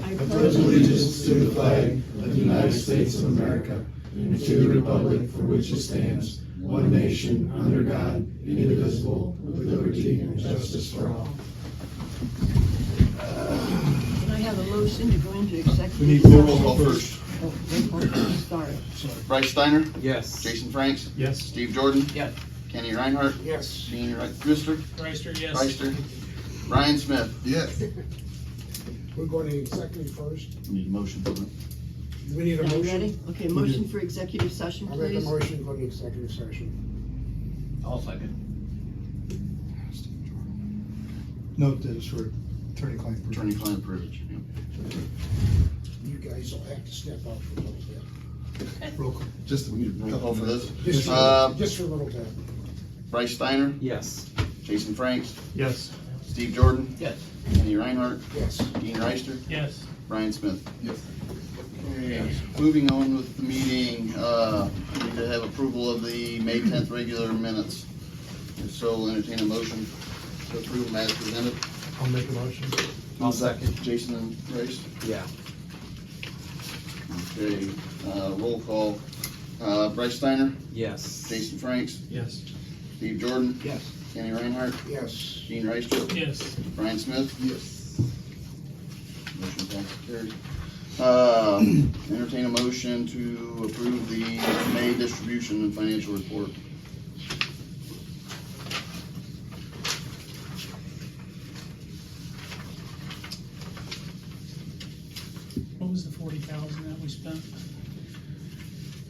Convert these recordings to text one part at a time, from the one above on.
I pledge allegiance to the flag of the United States of America and to the republic for which it stands, one nation, under God, indivisible, with liberty and justice for all. Can I have a motion to go into executive? We need session? roll call first. Oh, roll call, sorry. Bryce Steiner? Yes. Jason Franks? Yes. Steve Jordan? Yes. Kenny Reinhardt? Yes. Dean Reister? Reister, yes. Reister? Ryan Smith? Yes. We're going to executive first. We need a motion for that. We need a Are you motion. ready? Okay, motion for executive session, I'll make a please. motion to go to executive session. I'll second. Note that it's for attorney-client privilege. Attorney-client privilege. Yep. You guys will have to step up for a little bit. Roll call. Just, we need a roll call for this. Just for a little bit. Bryce Steiner? Yes. Jason Franks? Yes. Steve Jordan? Yes. Kenny Reinhardt? Yes. Dean Reister? Yes. Ryan Smith? Yes. Okay, moving on with the meeting, we need to have approval of the May 10th regular minutes. If so, we'll entertain a motion to approve them as presented. I'll make a motion. I'll second. Jason and Grace? Yeah. Okay, roll call. Bryce Steiner? Yes. Jason Franks? Yes. Steve Jordan? Yes. Kenny Reinhardt? Yes. Dean Reister? Yes. Brian Smith? Yes. Motion passed, carried. Entertain a motion to approve the May distribution and financial report. What was the 40,000 that we spent?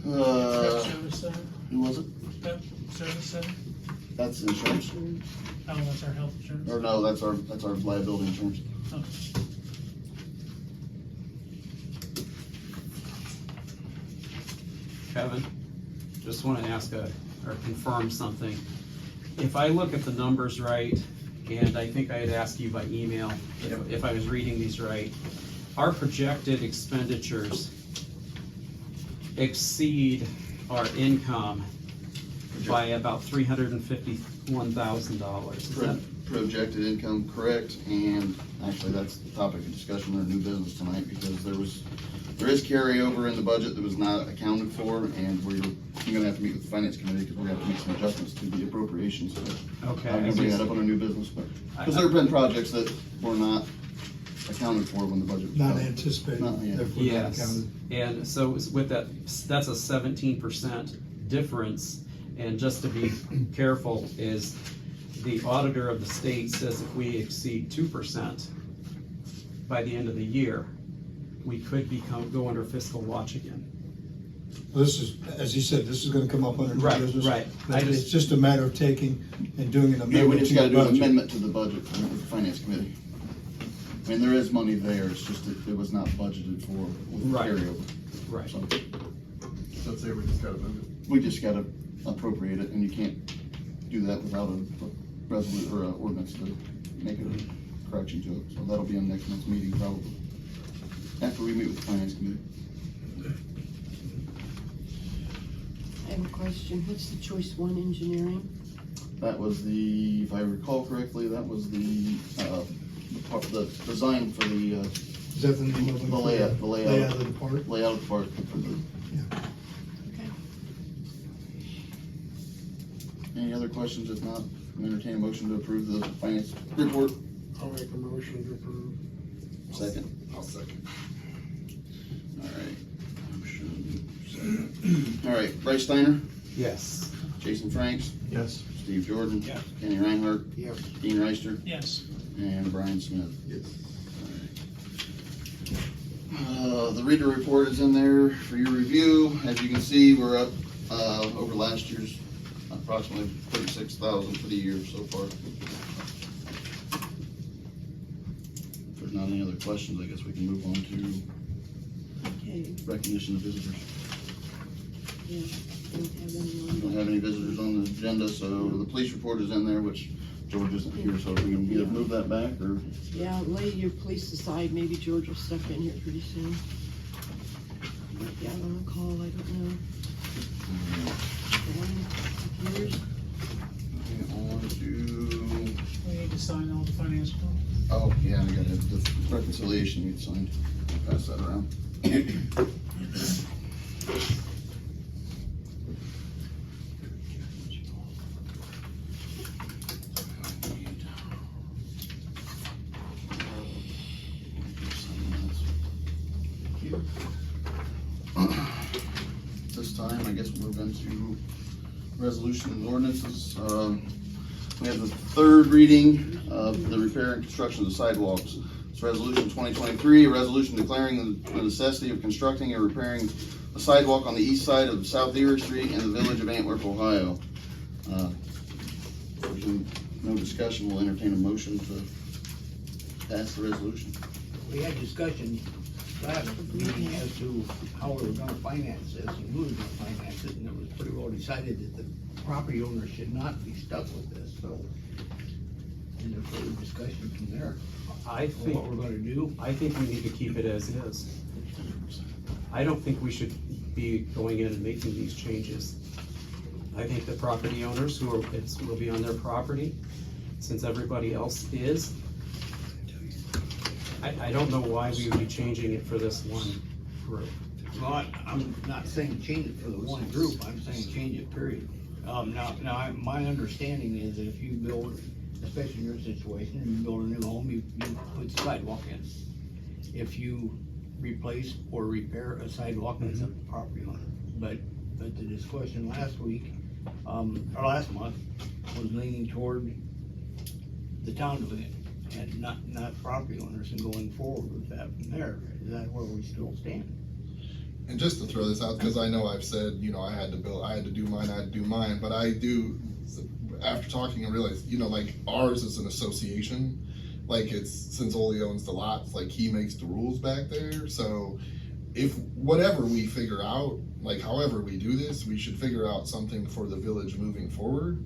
Uh, Pep Service Center? who was it? Pep Service Center? That's insurance, Oh, that's our health insurance. or no, that's our liability insurance. Oh. Kevin, just want to ask or confirm something. If I look at the numbers right, and I think I had asked you by email if I was reading these right, our projected expenditures exceed our income by about $351,000. Is that Projected income, correct, and actually that's the topic of discussion in our new business tonight, because there is carryover in the budget that was not accounted for, and I'm gonna have to meet with the finance committee, because we're gonna have to make some adjustments to the appropriations. okay? I'm gonna bring that up on our new business, but, because there have been projects that were not accounted for when the budget was Not done. anticipated, Not yet. therefore not Yes, counted. and so with that, that's a 17% difference, and just to be careful, is the auditor of the state says if we exceed 2% by the end of the year, we could go under fiscal watch again. This is, as he said, this is gonna come up under new Right, business. right. But it's just a matter of taking and doing an Yeah, we amendment just to gotta the do an budget. amendment to the budget with the finance committee. I mean, there is money there, it's just that it was not budgeted for with Right. carryover. Right. So Let's say we just gotta amend we just gotta appropriate it, and you can't do that without a resolution or a ordinance to make a correction to it. So that'll be on next month's meeting probably, after we meet with the finance committee. I have a question. What's the choice one engineering? That was the, if I recall correctly, that was the design for the Is that the name of it? The layout of the park? layout of the park for the. Okay. Any other questions? If not, I'll entertain a motion to approve the finance report. I'll make a motion to approve. Second. I'll second. All right. Motion, second. All right, Bryce Steiner, Yes. Jason Franks, Yes. Steve Jordan. Yeah. Kenny Reinhardt, Yes. Dean Reister, Yes. and Brian Smith. Yes. The reader report is in there for your review. As you can see, we're up, over last year's approximately 36,000 for the year so far. If there's not any other questions, I guess we can move on to Okay, recognition of visitors. yeah, don't have We anyone. don't have any visitors on the agenda, so the police report is in there, which George isn't here, so we can either move that back or. Yeah, lay your police aside. Maybe George will step in here pretty soon. Might be out on a call, I don't know. Computers. On to, We need to sign all the finance bills. Oh, yeah, I got it, the reconciliation you signed, pass that around. This time, I guess we'll move into resolution and ordinances. We have the third reading of the repair and construction of the sidewalks. It's resolution 2023, a resolution declaring the necessity of constructing and repairing a sidewalk on the east side of South Erie Street in the village of Antwerp, Ohio. If there's no discussion, we'll entertain a motion to pass the resolution. We had discussion last meeting as to how we were gonna finance this and who was gonna finance it, and it was pretty well decided that the property owner should not be stuck with this, so. And there's further discussion from there I on think, what we're gonna do. I think we need to keep it as is. I don't think we should be going in and making these changes. I think the property owners who are, will be on their property, since everybody else is. I don't know why we would be changing it for this one group. Well, I'm not saying change it for the one group, I'm saying change it, period. My understanding is that if you build, especially in your situation, you build a new home, you put sidewalk in. If you replace or repair a sidewalk, that's up to the property owner. But the discussion last week, or last month, was leaning toward the town doing it, and not property owners, and going forward with that from there. Is that where we still stand? And just to throw this out, because I know I've said, you know, I had to do mine, but I do, after talking, I realized, you know, like ours is an association, like it's, since Ole owns the lots, like he makes the rules back there, so if, whatever we figure out, like however we do this, we should figure out something for the village moving forward,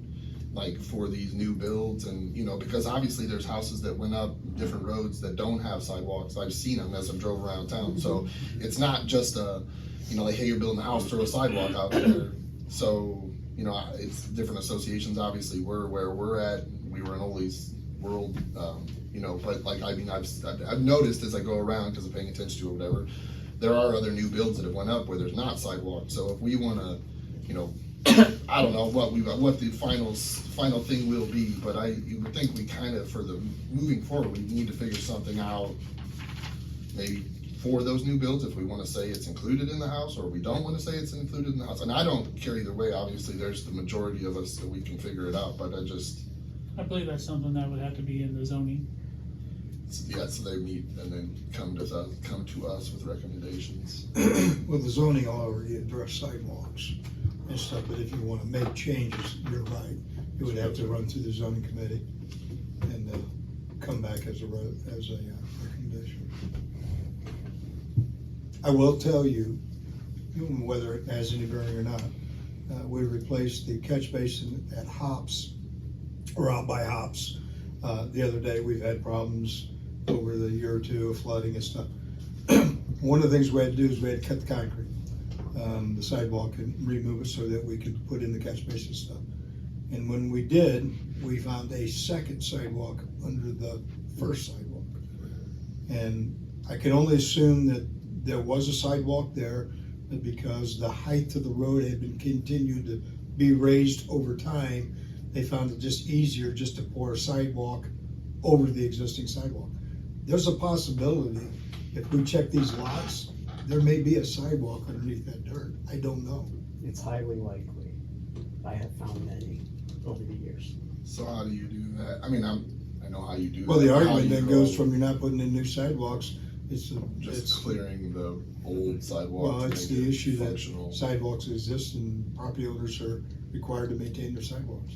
like for these new builds, and, you know, because obviously there's houses that went up different roads that don't have sidewalks. I've seen them as I drove around town, so it's not just a, you know, like, hey, you're building a house, throw a sidewalk out there. So, you know, it's different associations, obviously, we're where we're at, we were in Ole's world, you know, but like, I mean, I've noticed as I go around, because I'm paying attention to it or whatever, there are other new builds that have went up where there's not sidewalks, so if we wanna, you know, I don't know what the final thing will be, but you would think we kind of, for the moving forward, we need to figure something out, maybe for those new builds, if we want to say it's included in the house, or we don't want to say it's included in the house. And I don't care either way, obviously, there's the majority of us that we can figure it out, but I believe that's something that would have to be in the zoning. yeah, so they meet and then come to us with recommendations. Well, the zoning already addressed sidewalks and stuff, but if you wanna make changes, you're right, you would have to run through the zoning committee and come back as a recommendation. I will tell you, whether it has any bearing or not, we replaced the catch basin at Hops, or out by Hops. The other day, we've had problems over the year or two of flooding and stuff. One of the things we had to do is we had to cut the concrete, the sidewalk, and remove it so that we could put in the catch basin stuff. And when we did, we found a second sidewalk under the first sidewalk. And I can only assume that there was a sidewalk there, but because the height of the road had been continued to be raised over time, they found it just easier just to pour a sidewalk over the existing sidewalk. There's a possibility, if we check these lots, there may be a sidewalk underneath that dirt. I don't know. It's highly likely. I have found many over the years. So how do you do that? I mean, I know how you do that. Well, the How argument you then go- goes from you're not putting in new sidewalks, just clearing the old sidewalk. Well, to it's make the it issue that functional. sidewalks exist and property owners are required to maintain their sidewalks.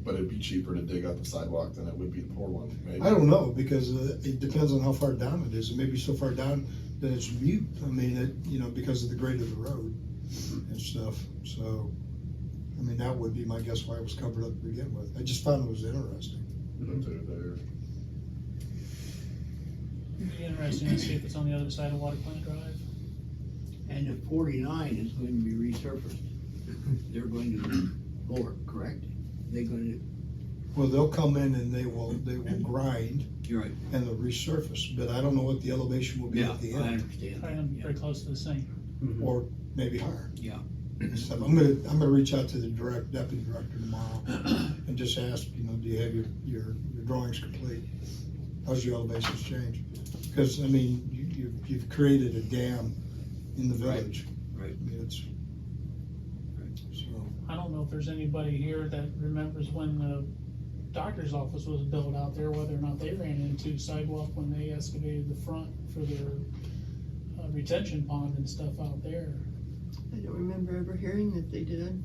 But it'd be cheaper to dig up the sidewalk than it would be to pour one, maybe. I don't know, because it depends on how far down it is. It may be so far down that it's mute. I mean, because of the grade of the road and stuff. So, I mean, that would be my guess why it was covered up to begin with. I just found it was interesting. It'd be interesting to see if it's on the other side of Water Plant Drive. And if 49 is going to be resurfaced, they're going to lower it, correct? They're going to Well, they'll come in and they will grind You're right. and they'll resurface, but I don't know what the elevation will be Yeah, at the I end, understand. I am very close to the same. Mhm. or maybe higher. Yeah. So I'm gonna reach out to the deputy director tomorrow and just ask, do you have your drawings complete? How's your elevations change? Because, I mean, you've created a dam in the village. Right. I mean, it's, so, I don't know if there's anybody here that remembers when the doctor's office was built out there, whether or not they ran into sidewalk when they excavated the front for their retention pond and stuff out there. I don't remember ever hearing that they did.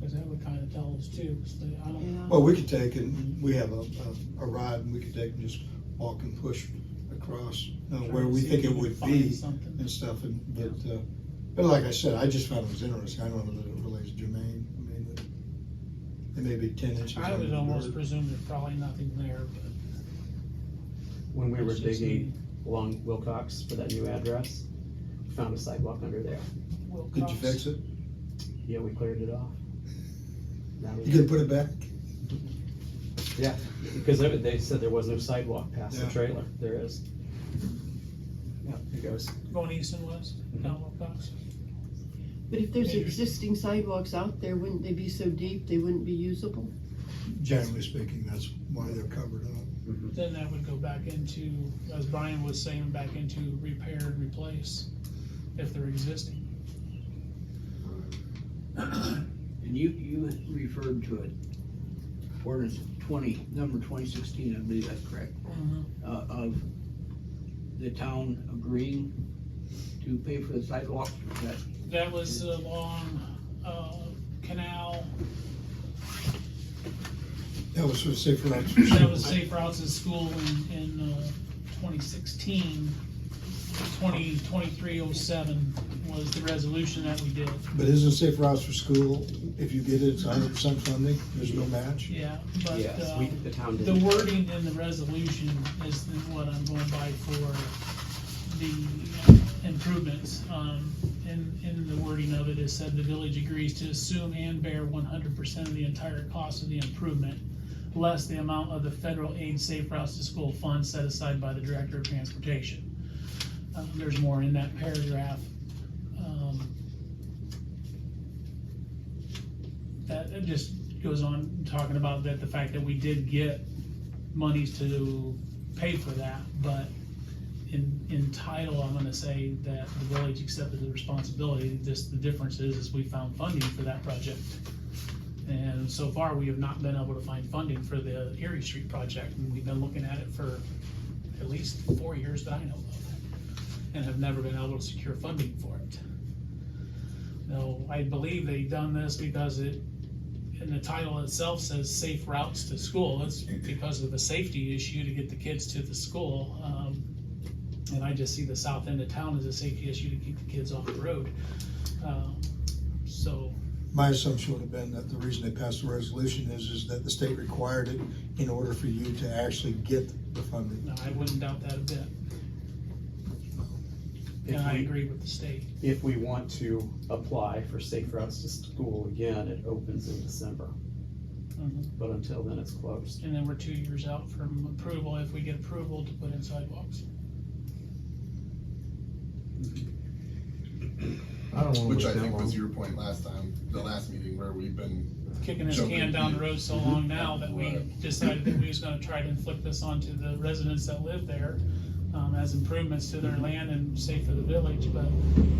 Cause that would kinda tell us too, 'cause I don't, Yeah. well, we could take, and we have a rod, and we could take and just walk and push across, where we think it would be something. and stuff, but like I said, I just found it was interesting. I don't know that it really is germane. I mean, it may be 10 inches. I under would the almost dirt. presume there's probably nothing there, but. When we were It's just digging along Wilcox for that new address, we found a sidewalk under there. Did you fix it? Yeah, we cleared it off. Now we- You gonna put it back? Yeah, because they said there was no sidewalk past the Yeah. trailer. There is. Yeah, it goes. Going east and west, down Wilcox. But if there's Maybe. existing sidewalks out there, wouldn't they be so deep they wouldn't be usable? Generally speaking, that's why they're covered up. Then that would go back into, as Brian was saying, back into repair and replace if they're existing. And you referred to it, ordinance number 2016, I believe that's correct, of the town agreeing to pay for the sidewalk. That was along, Canal, That was for safe routes. that was Safe Routes to School in 2016. 2307 was the resolution that we did. But isn't safe routes for school, if you get it, it's 100% funding, there's no match? Yeah, but, Yes, the town did. the wording in the resolution is what I'm going by for the improvements. In the wording of it, it said the village agrees to assume and bear 100% of the entire cost of the improvement, less the amount of the federal aid Safe Routes to School fund set aside by the Director of Transportation. There's more in that paragraph. That it just goes on talking about that the fact that we did get monies to pay for that, but in title, I'm gonna say that the village accepted the responsibility. Just the difference is we found funding for that project. And so far, we have not been able to find funding for the Erie Street project, and we've been looking at it for at least 4 years that I know of, and have never been able to secure funding for it. Now, I believe they done this because in the title itself says safe routes to school. It's because of the safety issue to get the kids to the school. And I just see the south end of town as a safety issue to keep the kids off the road. So, My assumption would have been that the reason they passed the resolution is that the state required it in order for you to actually get the funding. no, I wouldn't doubt that a bit. If And I we- agree with the state. If we want to apply for safe routes to school again, it opens in December. But until then, it's closed. And then we're 2 years out from approval, if we get approval to put in sidewalks. I don't wanna Which I wait that think was long. your point last time, the last meeting, where we've been, Kicking this Jumping can down the feet. road so long now that we Right. decided that we was gonna try to inflict this onto the residents that live there, as improvements to their land and safe for the village, but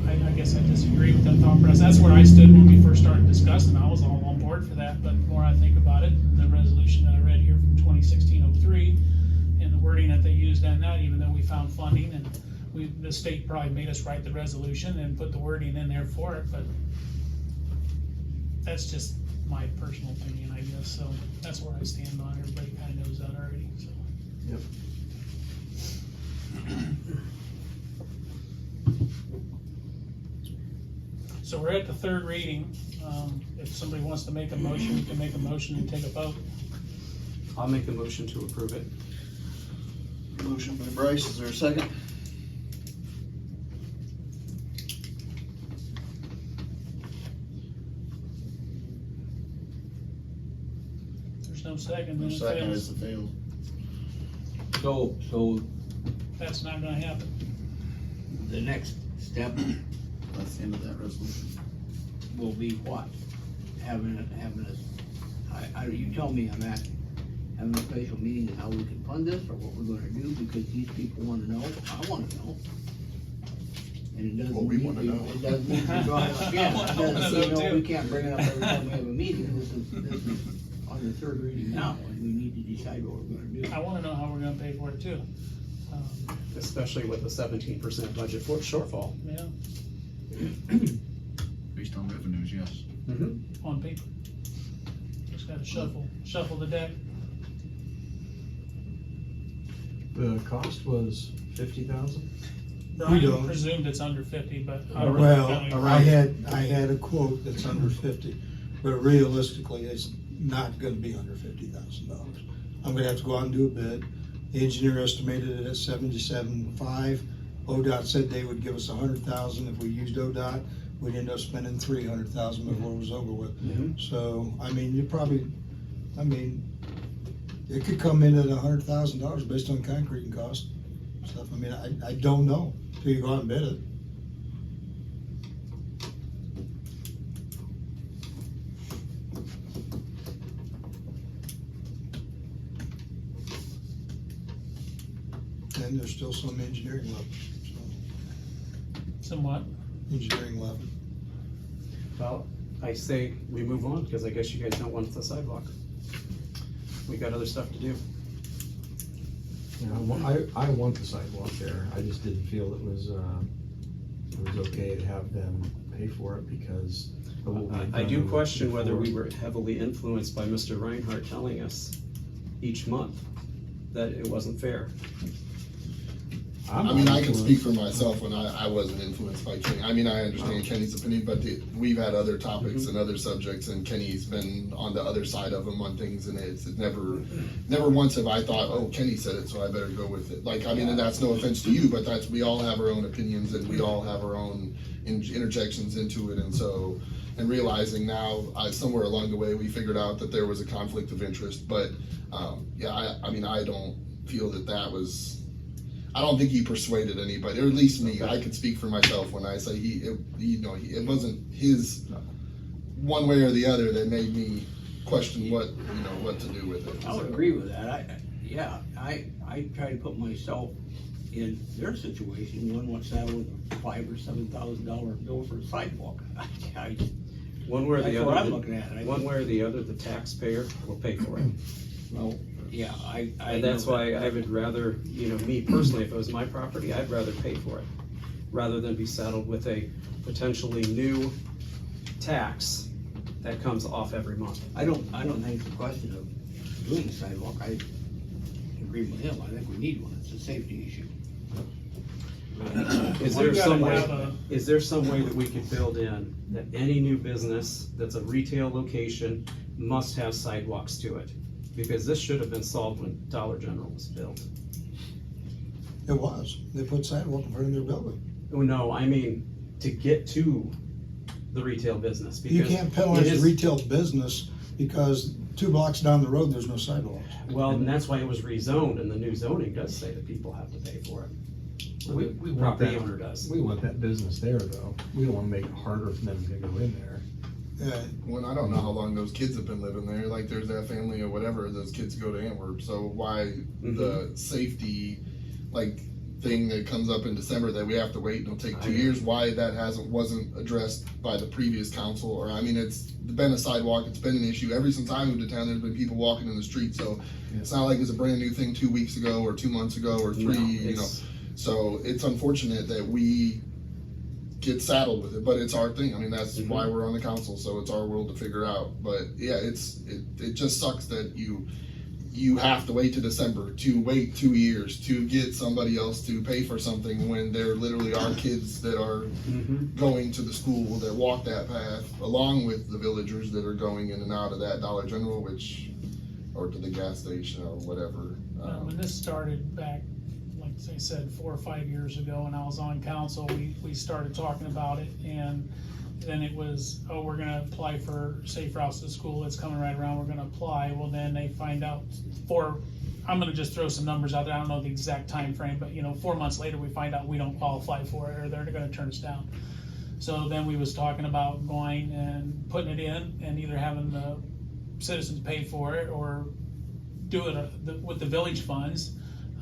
I guess I disagree with that thought process. That's where I stood when we first started discussing. I was all on board for that, but the more I think about it, the resolution that I read here from 2016-03, and the wording that they used on that, even though we found funding, and the state probably made us write the resolution and put the wording in there for it, but that's just my personal opinion, I guess, so that's where I stand on it. Everybody kinda knows that already, so. Yep. So we're at the third reading. If somebody wants to make a motion, we can make a motion and take a vote. I'll make the motion to approve it. Motion by Bryce, is there a second? There's no second, then it Second fails. is to fail. So That's not gonna happen. the next step That's the end of that resolution. will be what? Having you tell me I'm at, having a special meeting and how we can fund this, or what we're gonna do, because these people wanna know, I wanna know. And it doesn't. Well, we mean wanna to- know. It doesn't mean to draw it up, yeah, it I wanna doesn't, know you know, too. we can't bring it up every time we have a meeting, this is on the third reading now, and we need to decide what we're gonna do. I wanna know how we're gonna pay for it too. Especially with the 17% budget for shortfall. Yeah, Based on revenues, yes. on paper. Just gotta shuffle the deck. The cost was 50,000? I don't. presumed it's under 50, but. Well, I had a quote that's under 50, but realistically, it's not gonna be under $50,000. I'm gonna have to go out and do a bid. The engineer estimated it at 77.5. ODOT said they would give us 100,000 if we used ODOT. We'd end up spending 300,000 before it was over with. So, I mean, it could come in at $100,000 based on concrete and cost stuff. I mean, I don't know till you go out and bid it. And there's still some engineering left, Somewhat. engineering left. Well, I say we move on, because I guess you guys don't want the sidewalk. We got other stuff to do. Yeah, I want the sidewalk there, I just didn't feel it was okay to have them pay for it because of what we've I do done question whether we before. were heavily influenced by Mr. Reinhardt telling us each month that it wasn't fair. I mean, I can speak for myself when I wasn't influenced by Kenny. I mean, I understand Kenny's opinion, but we've had other topics and other subjects, and Kenny's been on the other side of them on things, and it's never once have I thought, oh, Kenny said it, so I better go with it. Like, I mean, and that's no offense to you, but we all have our own opinions, and we all have our own interjections into it, and so, and realizing now, somewhere along the way, we figured out that there was a conflict of interest, but, yeah, I mean, I don't feel that was, I don't think he persuaded anybody, or at least me. I can speak for myself when I say it wasn't his one way or the other that made me question what to do with it. I would agree with that. I try to put myself in their situation, one wants that with a $5,000 or $7,000 bill for a sidewalk. One way or the That's what I'm other, looking at. one way or the other, the taxpayer will pay for it. Well, yeah, I. And that's know why that. I would rather, me personally, if it was my property, I'd rather pay for it, rather than be saddled with a potentially new tax that comes off every month. I don't think it's a question of doing a sidewalk. I agree with him. I think we need one. It's a safety issue. Is We've there gotta some way, have a- is there some way that we could build in that any new business that's a retail location must have sidewalks to it? Because this should have been solved when Dollar General was built. It was. They put sidewalk in front of their building. Oh, no, I mean, to get to the retail business. You because can't it penalize is- the retail business because 2 blocks down the road, there's no sidewalks. Well, and that's why it was rezoned, and the new zoning does say that people have to pay for it. We want Property that, owner does. we want that business there though, we don't wanna make it harder for them to go in there. When I don't know how long those kids have been living there, like there's that family or whatever, those kids go to Antwerp, so why the safety, like, thing that comes up in December that we have to wait and it'll take 2 years, why that wasn't addressed by the previous council, or, I mean, it's been a sidewalk, it's been an issue, ever since I moved to town, there's been people walking in the street, so it's not like it's a brand new thing 2 weeks ago, or 2 months ago, or three, so it's unfortunate that we get saddled with it, but it's our thing. I mean, that's why we're on the council, so it's our world to figure out. But yeah, it just sucks that you have to wait to December, to wait 2 years to get somebody else to pay for something when there literally are kids that are going to the school that walk that path, along with the villagers that are going in and out of that Dollar General, or to the gas station or whatever. When this started back, like I said, 4 or 5 years ago, and I was on council, we started talking about it, and then it was, oh, we're gonna apply for Safe Routes to School, it's coming right around, we're gonna apply. Well, then they find out I'm gonna just throw some numbers out there, I don't know the exact time frame, but 4 months later, we find out we don't qualify for it, or they're gonna turn us down. So then we was talking about going and putting it in and either having the citizens pay for it or do it with the village funds.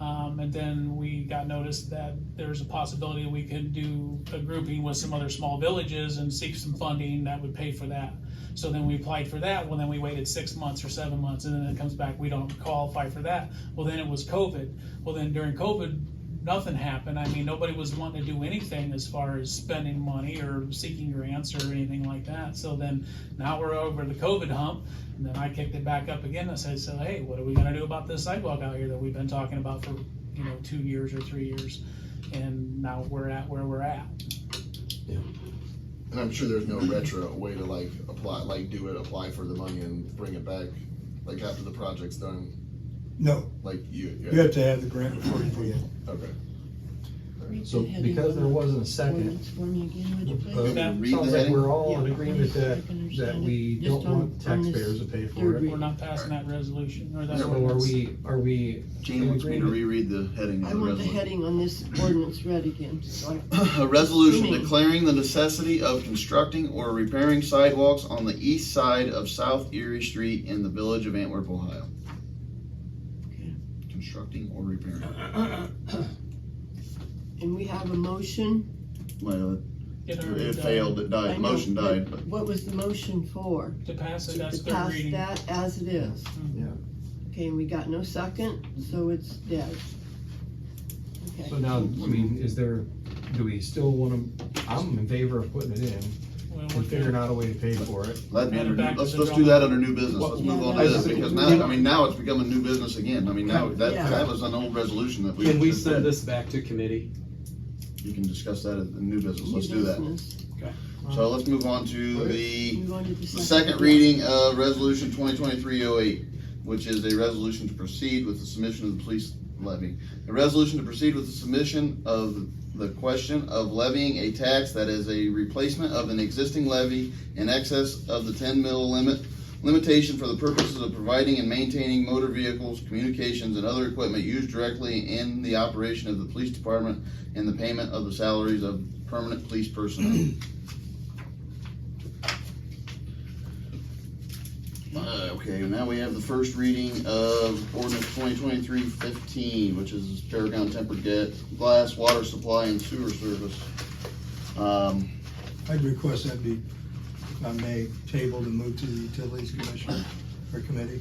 And then we got notice that there's a possibility we could do a grouping with some other small villages and seek some funding that would pay for that. So then we applied for that, well, then we waited 6 months or 7 months, and then it comes back, we don't qualify for that. Well, then it was COVID. Well, then during COVID, nothing happened. I mean, nobody was wanting to do anything as far as spending money or seeking grants or anything like that. So then now we're over the COVID hump, and then I kicked it back up again. I said, so hey, what are we gonna do about this sidewalk out here that we've been talking about for 2 years or 3 years? And now we're at where we're at. And I'm sure there's no retro way to like apply, like do it, apply for the money and bring it back, like after the project's done. No, Like you you have to have the grant before you do it. Okay. Read So the heading because there on the wasn't a second, ordinance for me again, would you please? Read sounds the like heading. we're all in Yeah, agreement please, I that can understand we it. don't Just on want this taxpayers to pay for third it. read. We're not passing that resolution or that So ordinance. are we Gene in wants me to agreement? reread the heading I of the want the resolution. heading on this ordinance read again, so I A resolution Assuming- declaring the necessity of constructing or repairing sidewalks on the east side of South Erie Street in the village of Antwerp, Ohio. Okay. Constructing or repairing. And we have a motion. Well, It it already failed, it I died, know, motion but died, but What was the motion for? To pass it, that's To third pass reading. that as it is. Yeah. Okay, and we got no second, so it's dead. Okay. So now, I mean, do we still wanna, I'm in favor of putting it in Well, and we're figuring good. out a way to pay for it. that'd be Add it under, back to let's the do drawing. that under new business, let's Yeah, move on that to was- this, because now, I mean, now it's becoming new business again, I mean, now, Yeah. that was an old resolution that we. Can we just send did. this back to committee? You can discuss that in new business, let's New do that. business. So let's move on to the Move on to the second reading of resolution 2023-08, which is a resolution to proceed with the submission of the police levy. A resolution to proceed with the submission of the question of levying a tax that is a replacement of an existing levy in excess of the 10 mil limitation for the purposes of providing and maintaining motor vehicles, communications, and other equipment used directly in the operation of the police department and the payment of the salaries of permanent police personnel. Okay, now we have the first reading of ordinance 2023-15, which is Paragon tempered glass, water supply, and sewer service. I'd request that be, if I may, tabled and moved to the Utilities Commission or Committee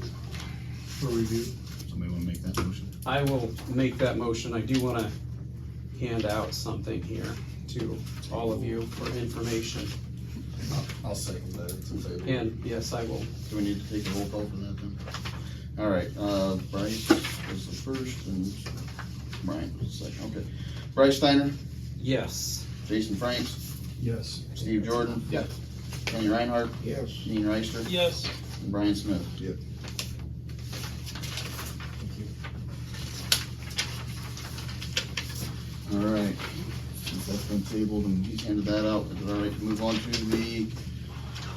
for review. Somebody wanna make that motion? I will make that motion. I do wanna hand out something here to all of you for information. I'll second that. Since I- And yes, I will. Do we need to take a roll call for that then? All right, Bryce was the first and Brian was the second, okay. Bryce Steiner, Yes. Jason Franks, Yes. Steve Jordan. Yes. Kenny Reinhardt, Yes. Dean Reister, Yes, and Brian Smith. Yep. All right, since that's been tabled and he's handed that out, is it all right to move on to the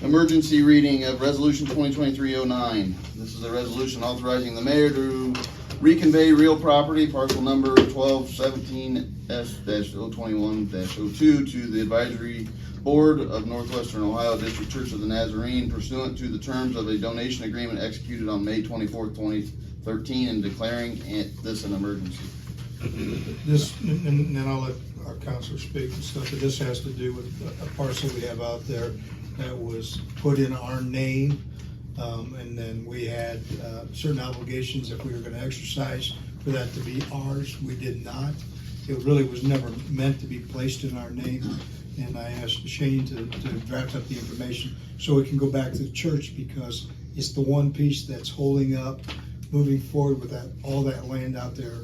emergency reading of resolution 2023-09? This is a resolution authorizing the mayor to reconvey real property, parcel number 1217S-021-02 to the advisory board of Northwestern Ohio District Church of the Nazarene pursuant to the terms of a donation agreement executed on May 24th, 2013, and declaring this an emergency. This, and then I'll let our counselor speak and stuff, but this has to do with a parcel we have out there that was put in our name. And then we had certain obligations if we were gonna exercise for that to be ours. We did not. It really was never meant to be placed in our name. And I asked Shane to draft up the information so it can go back to the church, because it's the one piece that's holding up moving forward with that, all that land out there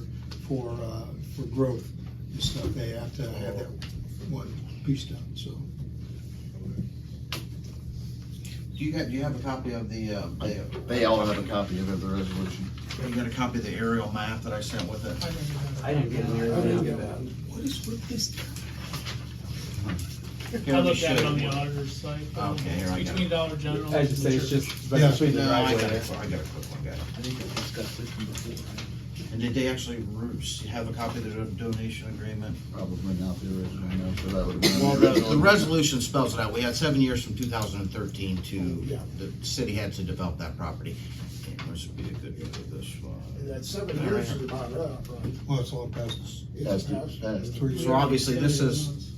for growth and stuff. They have to have that one piece done, so. Do you have a copy of the, They all have a copy of the resolution. you got a copy of the aerial map that I sent with it? I didn't have that. What is with this? I looked at it on the auditor's site. Okay, here I It's got between it. Dollar General. I and just the say it's church. just Yeah. between the No, I driveway got there. it, I got a quick one, got it. I think we discussed this one before, right? And did they actually have a copy of the donation agreement? Probably not the original, no, so that would've been. Well, the resolution spells it out. We had 7 years from 2013 to, the city had to develop that property. And this would be a good look at this one. That 7 years is about up, right? Well, it's all past. That's passed. 3 So obviously, this is,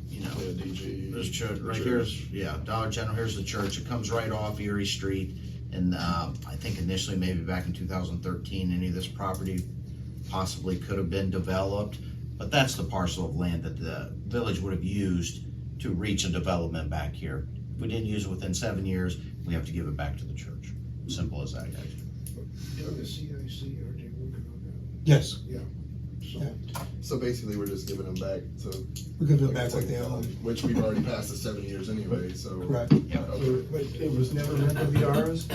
you know, Yeah, DG. this church, right here's, yeah, Dollar General, here's the church. It comes right off Erie Street. And, I think initially, maybe back in 2013, any of this property possibly could have been developed. But that's the parcel of land that the village would have used to reach a development back here. If we didn't use it within 7 years, we have to give it back to the church. Simple as that, guys. The CIC, are they working on that? Yes, So, So basically, we're just giving them back to. we could go back what they own. Which we've already passed the 7 years anyway, so. Correct. Okay. but it was never meant to be ours?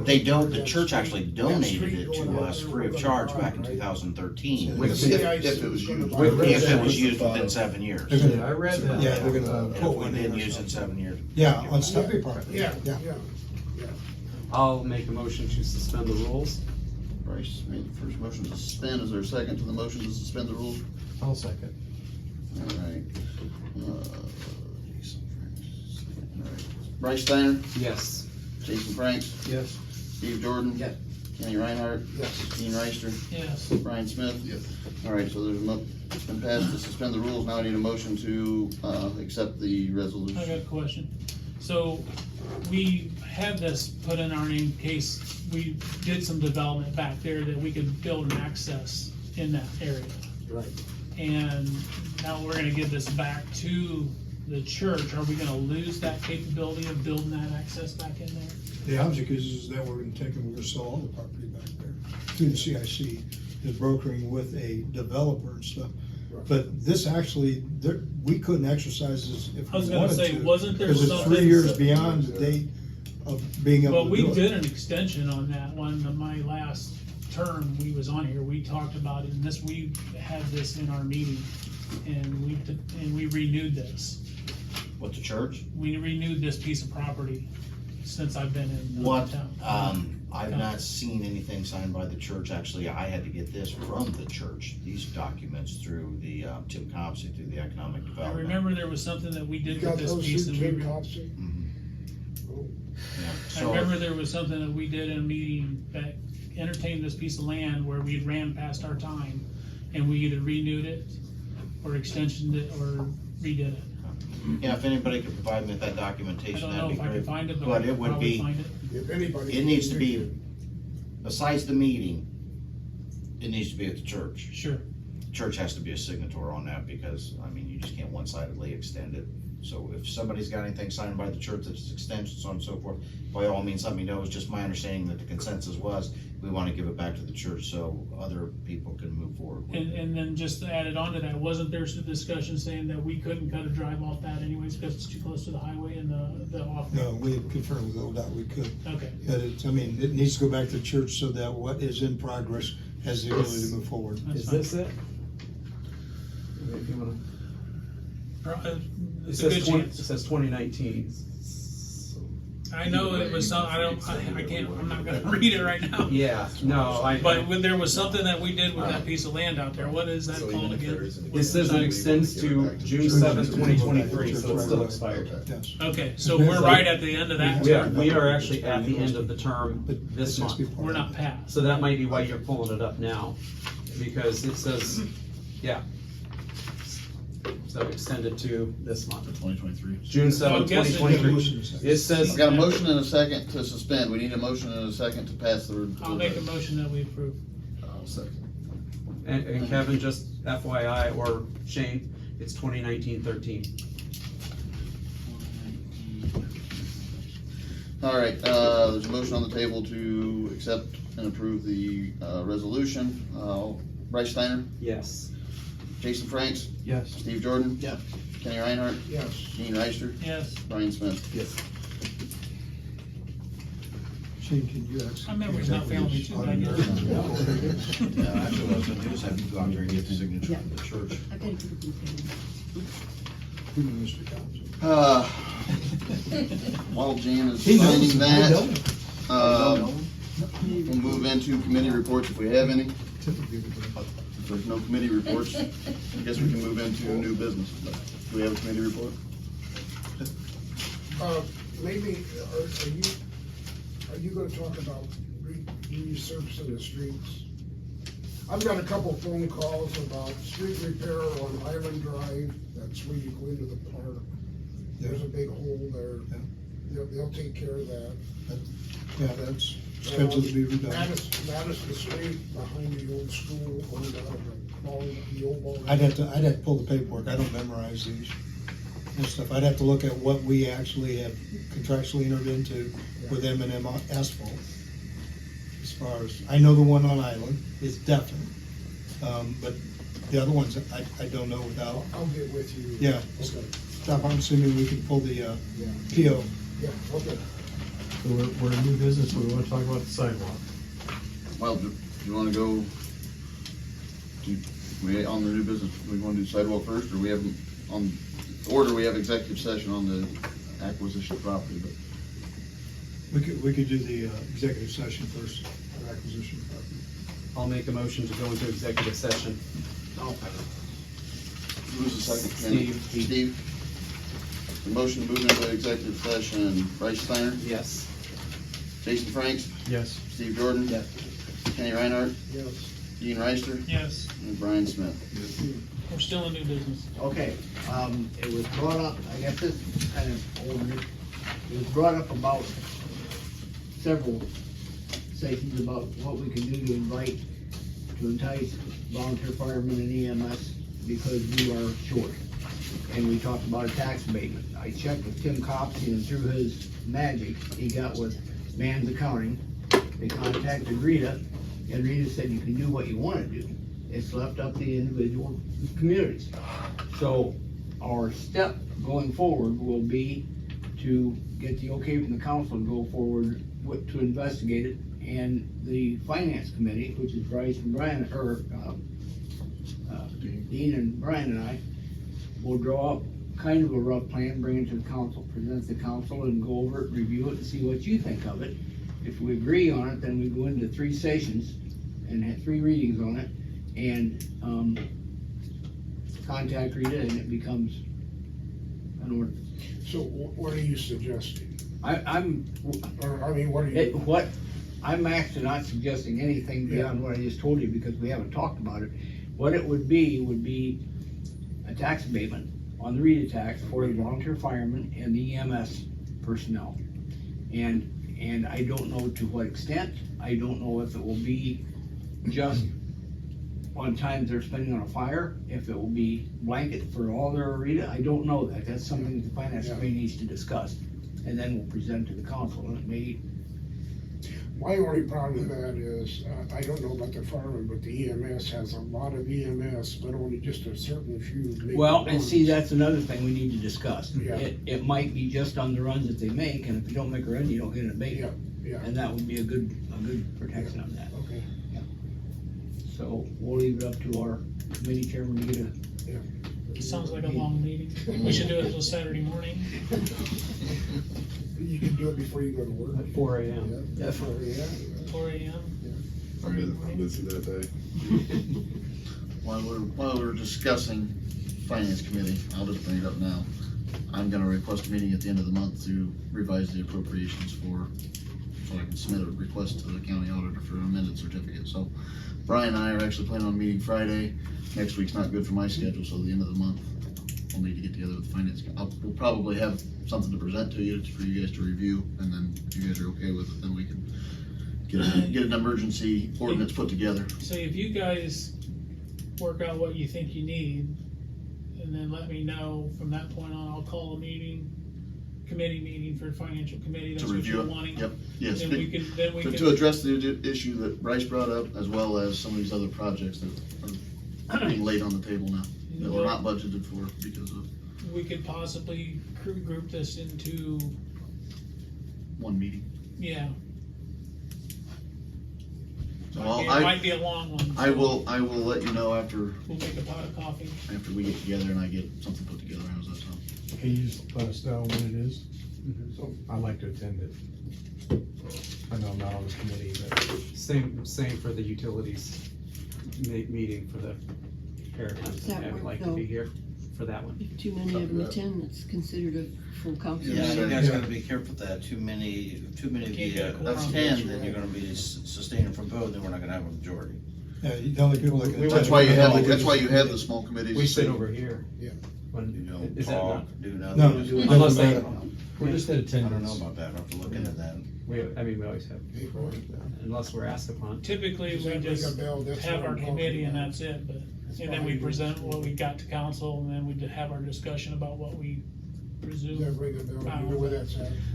They don't, the church actually donated it to us free of charge back in 2013. If it was used. If it was used within 7 years. They're gonna- Yeah, I read that. Yeah, they're And gonna if put we one didn't in. use it in 7 years. Yeah, on Stumpy property. Yeah, Yeah. yeah. I'll make a motion to suspend the rules. Bryce made the first motion to suspend. Is there a second to the motion to suspend the rules? I'll second. All right. Jason Franks. All right. Bryce Steiner, Yes. Jason Franks, Yes. Steve Jordan. Yes. Kenny Reinhardt, Yes. Dean Reister, Yes. Brian Smith. Yes. All right, so it's been passed to suspend the rules. Now I need a motion to, accept the resolution. I got a question. So we had this put in our name in case we did some development back there that we could build an access in that area. Right. And now we're gonna give this back to the church. Are we gonna lose that capability of building that access back in there? The object is that we're gonna take and we're gonna sell all the property back there through the CIC, is brokering with a developer and stuff. But this actually, we couldn't exercise this if I was we gonna wanted say, to. wasn't there Because it's something? 3 years beyond the date of being able Well, to we do it. did an extension on that one, my last term we was on here, we talked about it, and this, we had this in our meeting, and we renewed this. What, the church? We renewed this piece of property since I've been in What, town. I've not seen anything signed by the church. Actually, I had to get this from the church, these documents through the, Tim Copsey, through the Economic I Development. remember there was something that we You did with got this those piece, through and we, Tim Copsey? Mhm. Oh. Yeah. I So, remember there was something that we did in a meeting that entertained this piece of land where we ran past our time, and we either renewed it, or extensioned it, or redid it. yeah, if anybody could provide me with that I documentation, don't know that'd be if I can great. find it, but I But can it would probably be, find it. If anybody. it needs to be, besides the meeting, it needs to be at the church. Sure. Church has to be a signator on that because, I mean, you just can't one-sidedly extend it. So if somebody's got anything signed by the church that's extension, so on and so forth, by all means, let me know. It's just my understanding that the consensus was, we want to give it back to the church so other people can move forward with it. And then just added on to that, wasn't there some discussion saying that we couldn't cut a drive off that anyways because it's too close to the highway and the off? No, we had confirmed with ODOT we could. Okay. But it, I mean, it needs to go back to the church so that what is in progress has the ability to move forward. That's Is fine. this it? If you wanna- It It's a good says 20, it chance. says 2019. I know it was some, I can't, I'm not gonna read it right now. Yeah, no, But when there was something that we did with that piece of land out there, what is that So called even if there again? isn't- It says it extends to June 7th, 2023, so it's still expired. Okay. Yes. Okay, so we're right at the end of that. Yeah, we are actually at the end of the term But this this has to be month. part We're of not it. past. So that might be why you're pulling it up now, because it says, yeah. So extended to this month, 2023. June So I'm 7th, guessing- 2023. It I've says, got a motion and a second to suspend. We need a motion and a second to pass the. I'll make a motion that we approve. I'll second. and Kevin, just FYI, or Shane, it's 2019-13. All right, there's a motion on the table to accept and approve the, resolution. Bryce Steiner, Yes. Jason Franks, Yes. Steve Jordan. Yeah. Kenny Reinhardt, Yes. Dean Reister, Yes, Brian Smith. Yes. Shane, can you execute? my memory's not failing me too bad. Yeah, actually, what I was gonna do is have you go out there and get the signature from the church. I gotta get a blue pen. Who knew Mr. Thompson? While Jan is He knows, finding I that, don't. we'll move into committee reports if we have any. Typically, we do. If there's no committee reports, I guess we can move into new business. Do we have a committee report? Maybe, are you gonna talk about resurfacing the streets? I've got a couple phone calls about street repair on Island Drive, that's where you go into the park. There's a big hole there. They'll take care of that. Yeah, that's scheduled to be redone. Madison Street behind the old school, on the old ball. I'd have to pull the paperwork, I don't memorize these and stuff, I'd have to look at what we actually have contractually entered into with M&M Asphalt. As far as, I know the one on Island is definite, but the other ones, I don't know without. I'll get with you. Yeah. Okay. Stop, I'm assuming we can pull the, PO. Yeah, okay. So we're in new business, we wanna talk about the sidewalk. Well, do you wanna go, we, on the new business, we wanna do sidewalk first, or we have, on order, we have executive session on the acquisition of property, but. We could do the, executive session first, for acquisition of property. I'll make a motion to go into executive session. Who's the second? Steve. Steve. The motion to move into executive session, Bryce Steiner, Yes. Jason Franks, Yes. Steve Jordan. Yes. Kenny Reinhardt, Yes. Dean Reister, Yes, and Brian Smith. we're still in new business. Okay, it was brought up, I guess this is kind of old, it was brought up about several sessions about what we can do to entice volunteer firemen and EMS because we are short. And we talked about a tax abatement. I checked with Tim Copsey, and through his magic, he got with Man's Accounting. They contacted Rita, and Rita said you can do what you wanna do. It's left up to the individual communities. So our step going forward will be to get the okay from the council and go forward to investigate it. And the finance committee, which is Bryce and Brian, Dean and Brian and I, will draw up kind of a rough plan, bring it to the council, present the council, and go over it, review it, and see what you think of it. If we agree on it, then we go into 3 sessions and have 3 readings on it, and contact Rita, and it becomes an ordinance. So what are you suggesting? I'm Or, I mean, what are you? I'm actually not suggesting anything beyond what I just told you, because we haven't talked about it. What it would be a tax abatement on the Rita tax for the volunteer firemen and the EMS personnel. And I don't know to what extent, I don't know if it will be just on times they're spending on a fire, if it will be blanket for all their Rita, I don't know that, that's something the finance committee needs to discuss. And then we'll present to the council, and it may. My only problem with that is, I don't know about the firemen, but the EMS has a lot of EMS, but only just a certain few. maybe Well, and see, runs. that's another thing we need to discuss. Yeah. It might be just on the runs that they make, and if you don't make a run, you don't get an Yeah, abatement. yeah, And that would be a good protection on that. okay. So we'll leave it up to our committee chairman to get Sounds like a long meeting. We should do it until Saturday morning. You can do it before you go to work. At 4 a.m. Yeah, That's before, yeah. 4 a.m. I'm busy that day. While we're discussing finance committee, I'll just bring it up now. I'm gonna request a meeting at the end of the month to revise the appropriations so I can submit a request to the county auditor for an amended certificate. So Brian and I are actually planning on meeting Friday. Next week's not good for my schedule, so the end of the month, we'll need to get together with the finance. We'll probably have something to present to you for you guys to review, and then if you guys are okay with it, then we can get an emergency ordinance put together. So if you guys work out what you think you need, and then let me know, from that point on, I'll call a committee meeting for financial committee, that's To what review you're it. wanting. Yep, yes. Then we can, To address the issue that Bryce brought up, as well as some of these other projects that are being laid on the table now, that were not budgeted for because of we could possibly group this into, one meeting. yeah. Well, It might be a long one. I will let you know after We'll make a pot of coffee. we get together and I get something put together. How's that sound? Can you just let us know when it is? So I'd like to attend it. I know I'm not on the committee, but Same for the utilities meeting for the Paragon. Does that I would work, like to though? be here for that one. If too many of them attend, it's considered a full council. Yeah, you meeting. guys gotta be careful with that, too many of Can't the, get a that's quorum. 10, then you're gonna be sustaining from vote, then we're not gonna have a majority. Yeah, the only people that can. That's why you have the small committees. We sit over here. Yeah. When, You don't is that talk, not? do nothing. No, You just- it Unless doesn't they, matter. we're just in I don't know attendance. about that, I'll have to look into that. we always have, unless we're asked upon. Typically, we just have our committee and that's it, but, and then we present what we got to council, and then we have our discussion about what we presume.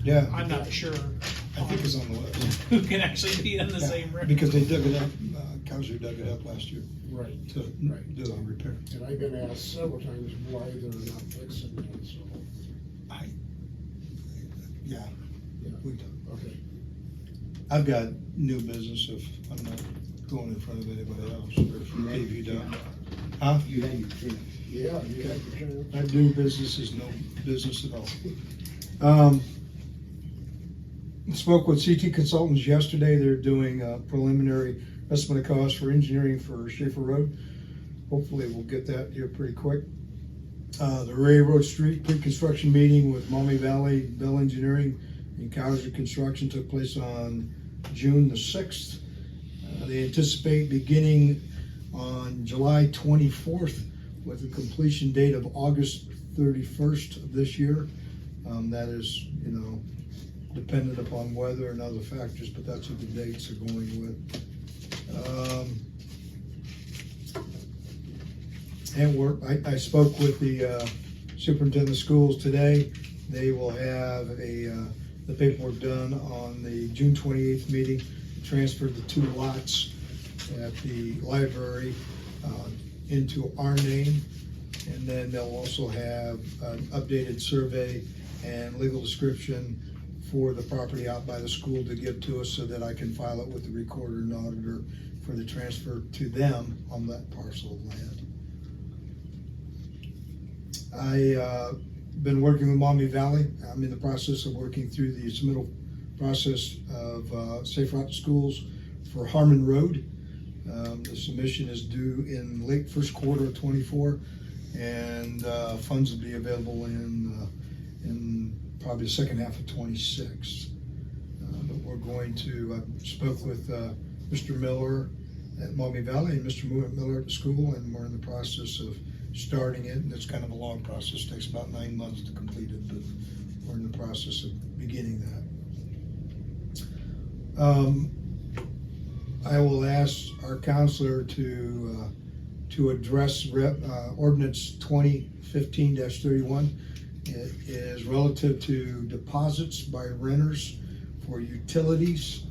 Yeah, I'm not sure I think it's on the list. who can actually be in the same room. Because they dug it up, Counselor dug it up last year Right, to do a repair. and I've been asked several times why they're not fixing that, so, Yeah, we do. okay. I've got new business if I'm not going in front of anybody else, or if you don't. Huh? You had your chance. Yeah, you have your chance. My new business is no business at all. Spoke with CT Consultants yesterday. They're doing a preliminary estimate of cost for engineering for Schaefer Road. Hopefully we'll get that here pretty quick. The Railroad Street pre-construction meeting with Maumee Valley Bell Engineering and Kaiser Construction took place on June the 6th. They anticipate beginning on July 24th with a completion date of August 31st of this year. That is, dependent upon weather and other factors, but that's what the dates are going with. Antwerp, I spoke with the superintendent of schools today. They will have the paperwork done on the June 28th meeting, transfer the 2 lots at the library into our name. And then they'll also have an updated survey and legal description for the property out by the school to give to us so that I can file it with the recorder and auditor for the transfer to them on that parcel of land. I've been working with Maumee Valley. I'm in the process of working through the submittal process of Safe Route to Schools for Harmon Road. The submission is due in late first quarter of '24, and funds will be available in probably the second half of '26. But we're going to, I spoke with Mr. Miller at Maumee Valley and Mr. Miller at the school, and we're in the process of starting it, and it's kind of a long process, takes about 9 months to complete it, but we're in the process of beginning that. I will ask our counselor to address ordinance 2015-31. It is relative to deposits by renters for utilities.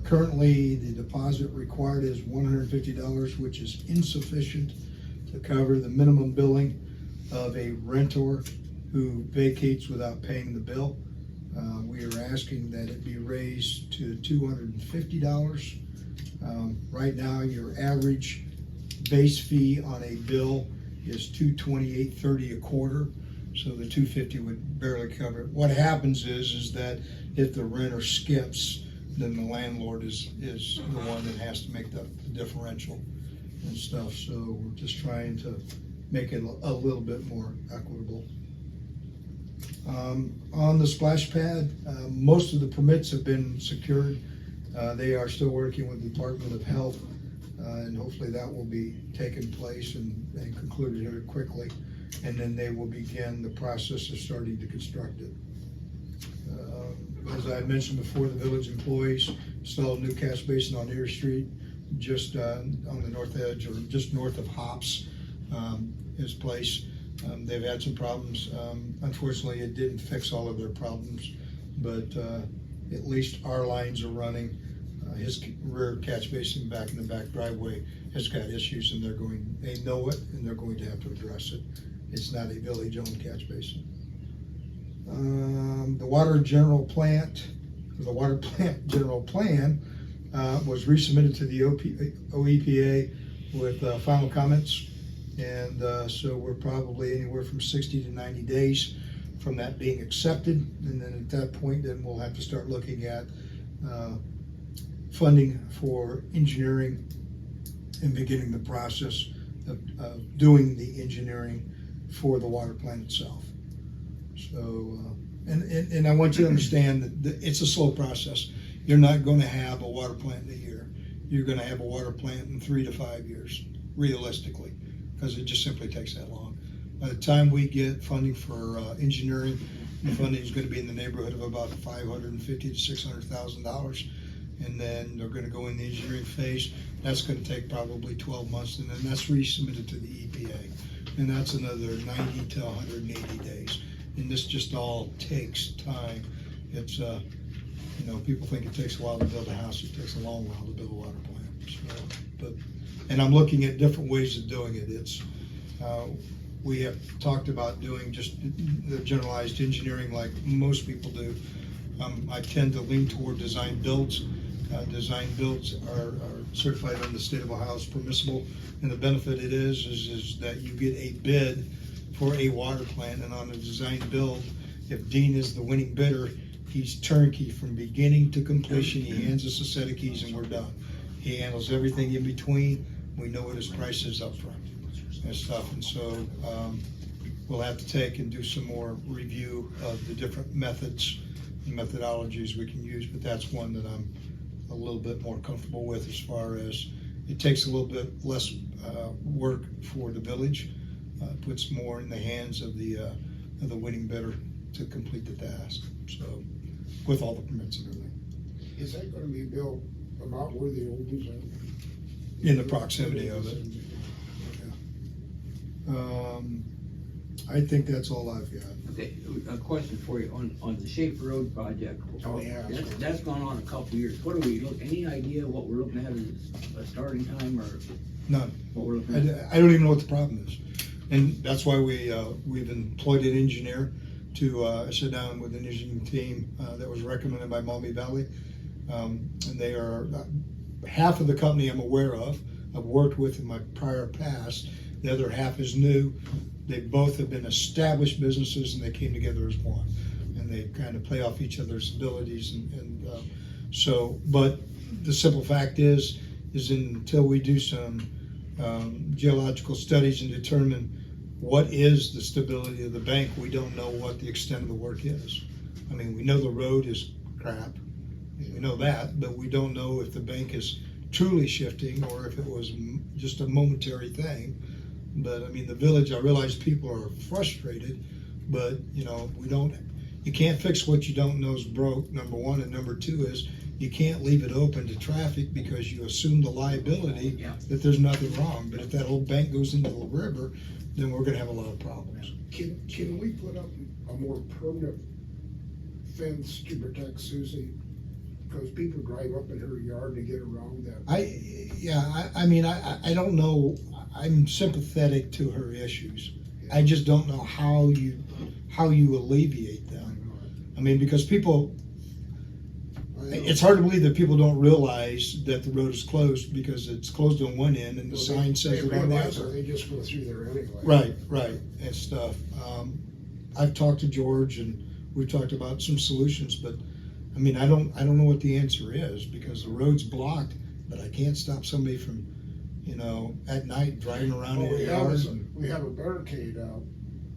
Currently, the deposit required is $150, which is insufficient to cover the minimum billing of a renter who vacates without paying the bill. We are asking that it be raised to $250. Right now, your average base fee on a bill is $228.30 a quarter, so the $250 would barely cover it. What happens is that if the renter skips, then the landlord is the one that has to make the differential and stuff. So we're just trying to make it a little bit more equitable. On the splash pad, most of the permits have been secured. They are still working with the Department of Health, and hopefully that will be taking place and concluded here quickly. And then they will begin the process of starting to construct it. As I mentioned before, the village employees installed a new catch basin on Erie Street, just on the north edge, or just north of Hops, his place. They've had some problems. Unfortunately, it didn't fix all of their problems, but at least our lines are running. His rear catch basin back in the back driveway has got issues, and they know it, and they're going to have to address it. It's not a village-owned catch basin. The water plant general plan was resubmitted to the OEPA with final comments. And so we're probably anywhere from 60 to 90 days from that being accepted. And then at that point, then we'll have to start looking at funding for engineering and beginning the process of doing the engineering for the water plant itself. So, and I want you to understand that it's a slow process. You're not going to have a water plant in a year. You're going to have a water plant in 3 to 5 years, realistically, because it just simply takes that long. By the time we get funding for engineering, the funding is going to be in the neighborhood of about $550,000 to $600,000, and then they're going to go in the engineering phase. That's going to take probably 12 months, and then that's resubmitted to the EPA, and that's another 90 to 180 days. And this just all takes time. It's people think it takes a while to build a house. It takes a long while to build a water plant. And I'm looking at different ways of doing it. We have talked about doing just the generalized engineering like most people do. I tend to lean toward design builds. Design builds are certified under the state of Ohio as permissible, and the benefit it is that you get a bid for a water plant, and on a design build, if Dean is the winning bidder, he's turnkey from beginning to completion. He hands us a set of keys and we're done. He handles everything in between. We know what his price is up front and stuff, and so we'll have to take and do some more review of the different methods and methodologies we can use, but that's one that I'm a little bit more comfortable with, as far as it takes a little bit less work for the village, puts more in the hands of the winning bidder to complete the task. So, with all the permits and everything. Is that gonna be built about where the old ones are? In the proximity of it. I think that's all I've got. Okay, a question for you on the Schaefer Road project. Oh, yeah. That's gone on a couple years. What are we any idea what we're looking at as a starting time, or None. what we're looking at? I don't even know what the problem is. And that's why we've employed an engineer to sit down with an engineering team that was recommended by Maumee Valley. And they are half of the company I'm aware of, I've worked with in my prior past. The other half is new. They both have been established businesses, and they came together as one. And they kind of play off each other's abilities. But the simple fact is until we do some geological studies and determine what is the stability of the bank, we don't know what the extent of the work is. I mean, we know the road is crap. We know that, but we don't know if the bank is truly shifting or if it was just a momentary thing. But I mean, the village, I realize people are frustrated, but you can't fix what you don't know is broke, number one, and number two is you can't leave it open to traffic because you assume the liability that there's nothing wrong. But if that whole bank goes into the river, then we're gonna have a lot of problems. Can we put up a more permanent fence to protect Susie? Because people drive up in her yard to get around that. I don't know. I'm sympathetic to her issues. I just don't know how you alleviate them. I mean, because it's hard to believe that people don't realize that the road is closed because it's closed on one end and the sign says it on the other. They just go through there anyway. Right, and stuff. I've talked to George and we've talked about some solutions, but I mean, I don't know what the answer is because the road's blocked, but I can't stop somebody from, at night driving around in the yard. We have a barricade out,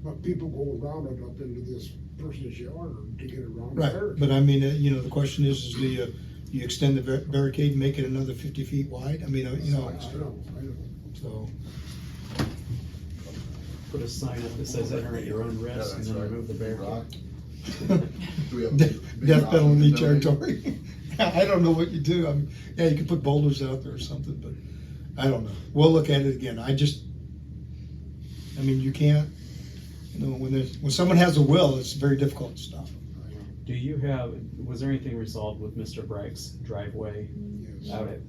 but people go around it up into this person's yard to get around the Right, barricade. but I mean, the question is do you extend the barricade and make it another 50 feet wide? I mean, I know. So. Put a sign up that says enter at your own risk and then remove the barricade. Do we have Death penalty territory. I don't know what you do. I mean, you can put boulders out there or something, but I don't know. We'll look at it again. You can't, when someone has a will, it's very difficult to stop. Was there anything resolved with Mr. Bragg's driveway out at?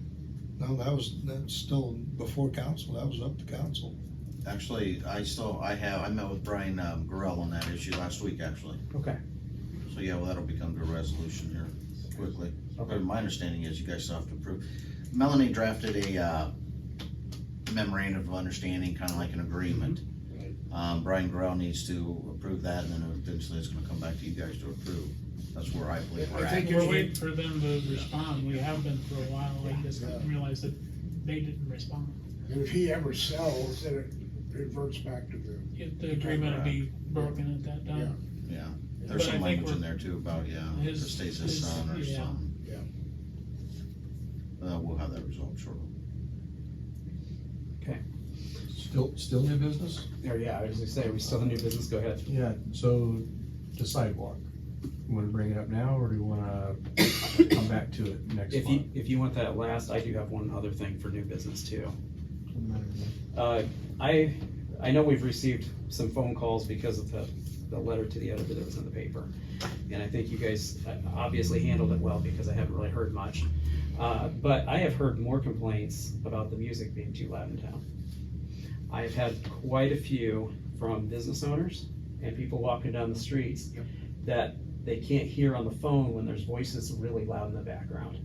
No, that's still before council. That was up to council. Actually, I met with Brian Gorell on that issue last week, actually. Okay. So yeah, that'll become to a resolution here. quickly. Okay. My understanding is you guys still have to approve. Melanie drafted a memorandum of understanding, kind of like an agreement. Brian Grell needs to approve that, and then eventually it's gonna come back to you guys to approve. That's where I believe we're I at. think We're waiting for them to respond. We have been for a while. I just Yeah. didn't realize that they didn't respond. And if he ever sells, then it reverts back to If the agreement would be broken at that time. Yeah, But there's I some think language in we're- there too about, yeah, His- the state's his- his son or yeah. something. Yeah. We'll have that resolved shortly. Still new business? Or, yeah, I was gonna say, are we still in new business? Go ahead. Yeah, so the sidewalk, you wanna bring it up now, or do you wanna come back to it next If month? you want that last, I do have one other thing for new business too. Doesn't matter to me. I know we've received some phone calls because of the letter to the editor that was in the paper. And I think you guys obviously handled it well because I haven't really heard much. But I have heard more complaints about the music being too loud in town. I've had quite a few from business owners and people walking down the streets that they can't hear on the phone when there's voices really loud in the background.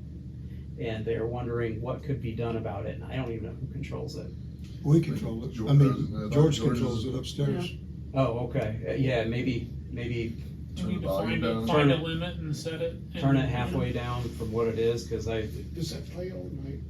And they're wondering what could be done about it, and I don't even know who controls it. We control it. I mean, George controls it upstairs. Oh, okay, yeah, maybe You need to volume down. Turn find a it- limit and set it. turn it halfway down from what it is, cause Does that play all night?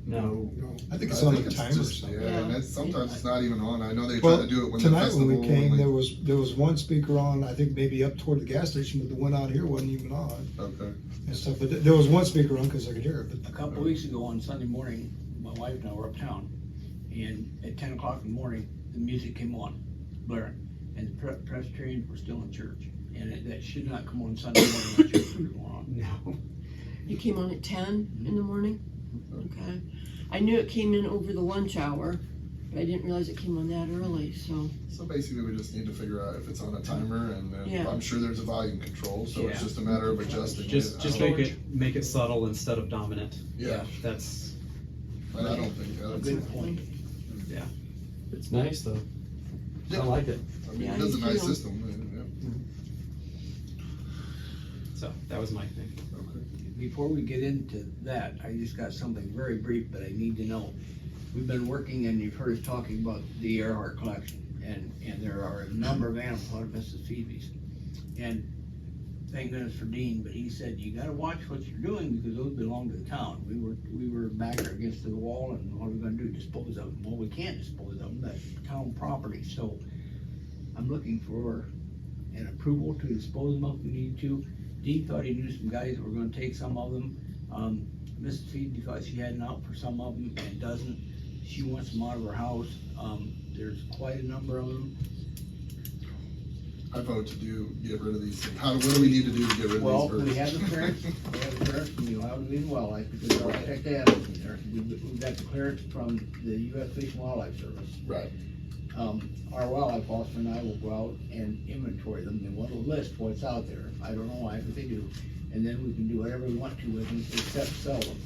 no. No. I think it's on a it's timer or just- something. Yeah, and sometimes it's not even on. I know they try Well, to do it when the tonight festival. when we came, like- there was one speaker on, I think maybe up toward the gas station, but the one out here wasn't even on Okay. and stuff. But there was one speaker on because I could hear it, A but couple of weeks ago on Sunday morning, my wife and I were uptown, and at 10 o'clock in the morning, the music came on, blaring, and the Presbyterians were still in church, and that should not come on Sunday morning when church was going on. No. You came on at 10 in the morning? Okay. I knew it came in over the lunch hour, but I didn't realize it came on that early, so. So basically, we just need to figure out if it's on a timer, and then Yeah. I'm sure there's a volume control, so it's Yeah. just a matter of adjusting it. Just I don't- make it subtle instead of dominant. Yeah, That's, but I don't think, A good point. It's nice though. I like it. I mean, Yeah, it is a you nice feel- system, yeah. so, that was my thing. Okay. Before we get into that, I just got something very brief, but I need to know. We've been working, and you've heard us talking about the Earhart collection, and there are a number of animals out of Mississippi's. And thank goodness for Dean, but he said, you gotta watch what you're doing, because those belong to the town. We were back against the wall, and what are we gonna do, dispose of them? Well, we can't dispose of them, that's town property, so I'm looking for an approval to dispose of them if we need to. Dean thought he knew some guys that were gonna take some of them. Mrs. Phoebe thought she had an out for some of them and doesn't. She wants them out of her house. There's quite a number of them. I vote to get rid of these things. What do we need to do to get rid of Well, these birds? we have the clearance, from the Ohio Division of Wildlife, because our protected animals in there. We've got the clearance from the U.S. Fish and Wildlife Service. Right. Our wildlife officer and I will go out and inventory them, and want to list what's out there. I don't know why, but they do. And then we can do whatever we want to with them, except sell them.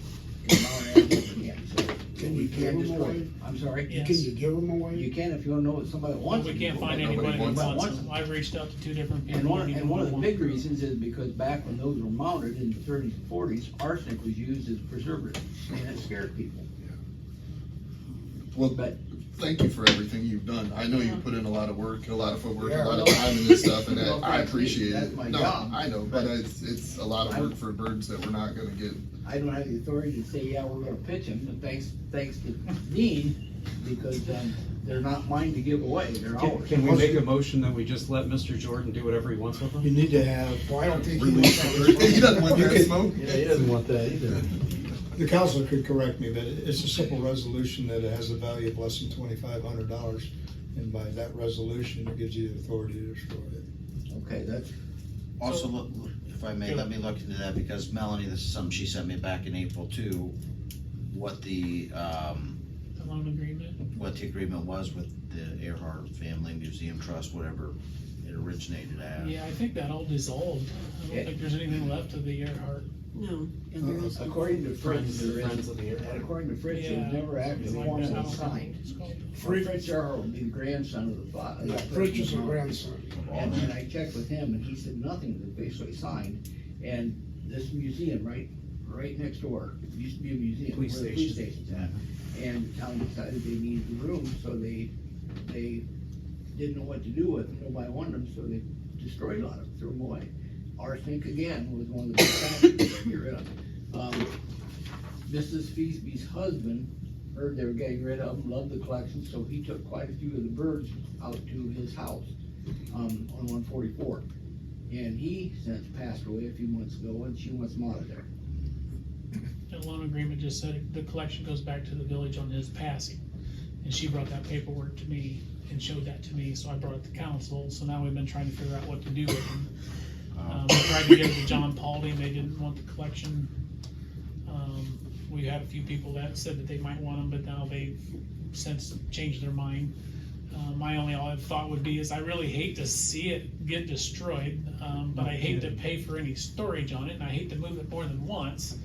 The amount of animals we can't sell. Can you We give can't them destroy away? them. I'm sorry? Yes. Can you give them away? You can if you know somebody Well, wants we them. can't find Nobody anybody who wants wants them. them. I've reached out to 2 different people. And one neither of the want big them. reasons is because back when those were mounted in the 30s and 40s, arsenic was used as a preservative, and it scared people. Well, But thank you for everything you've done. I know you put in a lot of work, a lot of footwork, Yeah, a lot of well, time in this stuff, and well, I thanks. appreciate That's it. my No, job. I know, but it's a lot of work for birds that we're not gonna get. I don't have the authority to say, yeah, we're gonna pitch them, but thanks to Dean, because, they're not mine to give away, they're ours. Can we make a motion that we just let Mr. Jordan do whatever he wants with them? you need to have, Well, I don't think he Release wants the that. bird. He doesn't want You that could- smoke. Yeah, he doesn't want that either. the council could correct me, but it's a simple resolution that it has a value of less than $2,500. And by that resolution, it gives you the authority to destroy it. Okay, that's, Also, look, if I may, let me look into that, because Melanie, this is something she sent me back in April too, what the The loan agreement. what the agreement was with the Earhart Family Museum Trust, whatever it originated as. Yeah, I think that all dissolved. I don't Yeah. think there's anything left of the Earhart. No, yeah, there is. according to Fritz, there is, Friends of the and according to Fritz, it Yeah. was never actually Something like formally that. I don't know signed. what it's called. Fritz Earhart would be the grandson of the father. Yeah, Fritz is a grandson. And I checked with him, and he said nothing was officially signed, and this museum right next door, it used to be a museum, Police where the police station. station's at. And the town decided they needed the room, so they didn't know what to do with them, nobody wanted them, so they destroyed a lot of them, threw them away. Arsenic again was one of the big factors to get rid of. Mrs. Feasby's husband heard they were getting rid of them, loved the collection, so he took quite a few of the birds out to his house, on 144. And he since passed away a few months ago, and she wants them out of there. The loan agreement just said the collection goes back to the village on his passing. And she brought that paperwork to me and showed that to me, so I brought it to council, so now we've been trying to figure out what to do with them. We tried to give it to John Paldy, and they didn't want the collection. We had a few people that said that they might want them, but now they've since changed their mind. My only thought would be is I really hate to see it get destroyed, but I hate to pay for any storage on it, and I hate to move it more than once.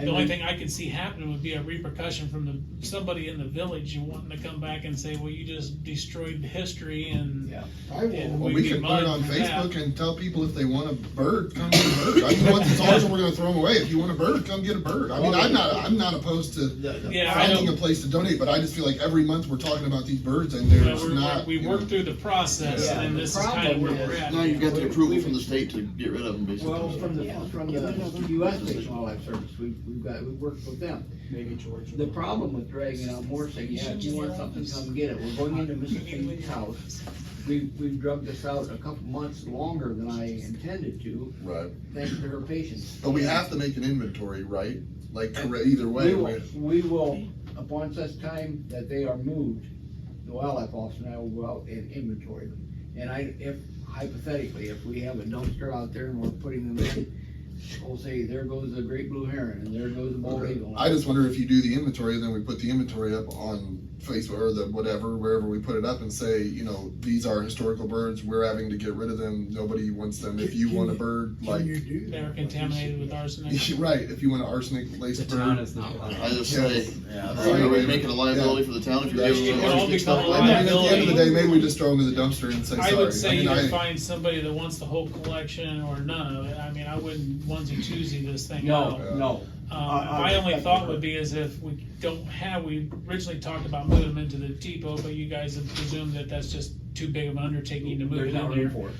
The only thing I could see happening would be a repercussion from somebody in the village wanting to come back and say, well, you just destroyed history and. Yeah. I will. And Well, we'd we be could put mud it on for that. Facebook and tell people if they want a bird, come get a bird. I mean, once it's ours, we're gonna throw them away. If you want a bird, come get a bird. I mean, I'm not opposed to Yeah, I finding know. a place to donate, but I just feel like every month we're talking about these birds and there's not. We you worked know. through the process, Yeah, and the this is kind of where problem we're is- at. Now you've got the approval from the state to get rid of them, basically. Well, from the US Fish and Wildlife Service, we've worked with them. Maybe George. The problem with dragging out more, saying, yeah, if you want something, come get it. We're going into Mr. Fee's house. We've drugged this out a couple months longer than I intended to, Right. thanks to her patience. But we have to make an inventory, right? Like, either way. We will, upon such time that they are moved, the wildlife officer and I will go out and inventory them. And if hypothetically, if we have a dumpster out there and we're putting them in, we'll say, there goes the great blue heron, and there goes the bald eagle. I just wonder if you do the inventory, then we put the inventory up on Facebook or the whatever, wherever we put it up and say, you know, these are historical birds, we're having to get rid of them, nobody wants them. If you want a bird, like, Can you do They that? were contaminated with arsenic. right, if you want an arsenic The laced town bird. is not allowed. I just say, Yeah. are we making a liability for the town if you're That's giving true. them It all arsenic become stuff a like I mean, that? at the end of the day, maybe we just throw them in the dumpster and say I sorry. would say I mean, either find somebody that wants the whole collection or none of it. I mean, I wouldn't onesie twosie this thing out. No. My only thought would be is if we we originally talked about moving them into the depot, but you guys have presumed that that's just too big of an undertaking to move There's it in not room there. for it.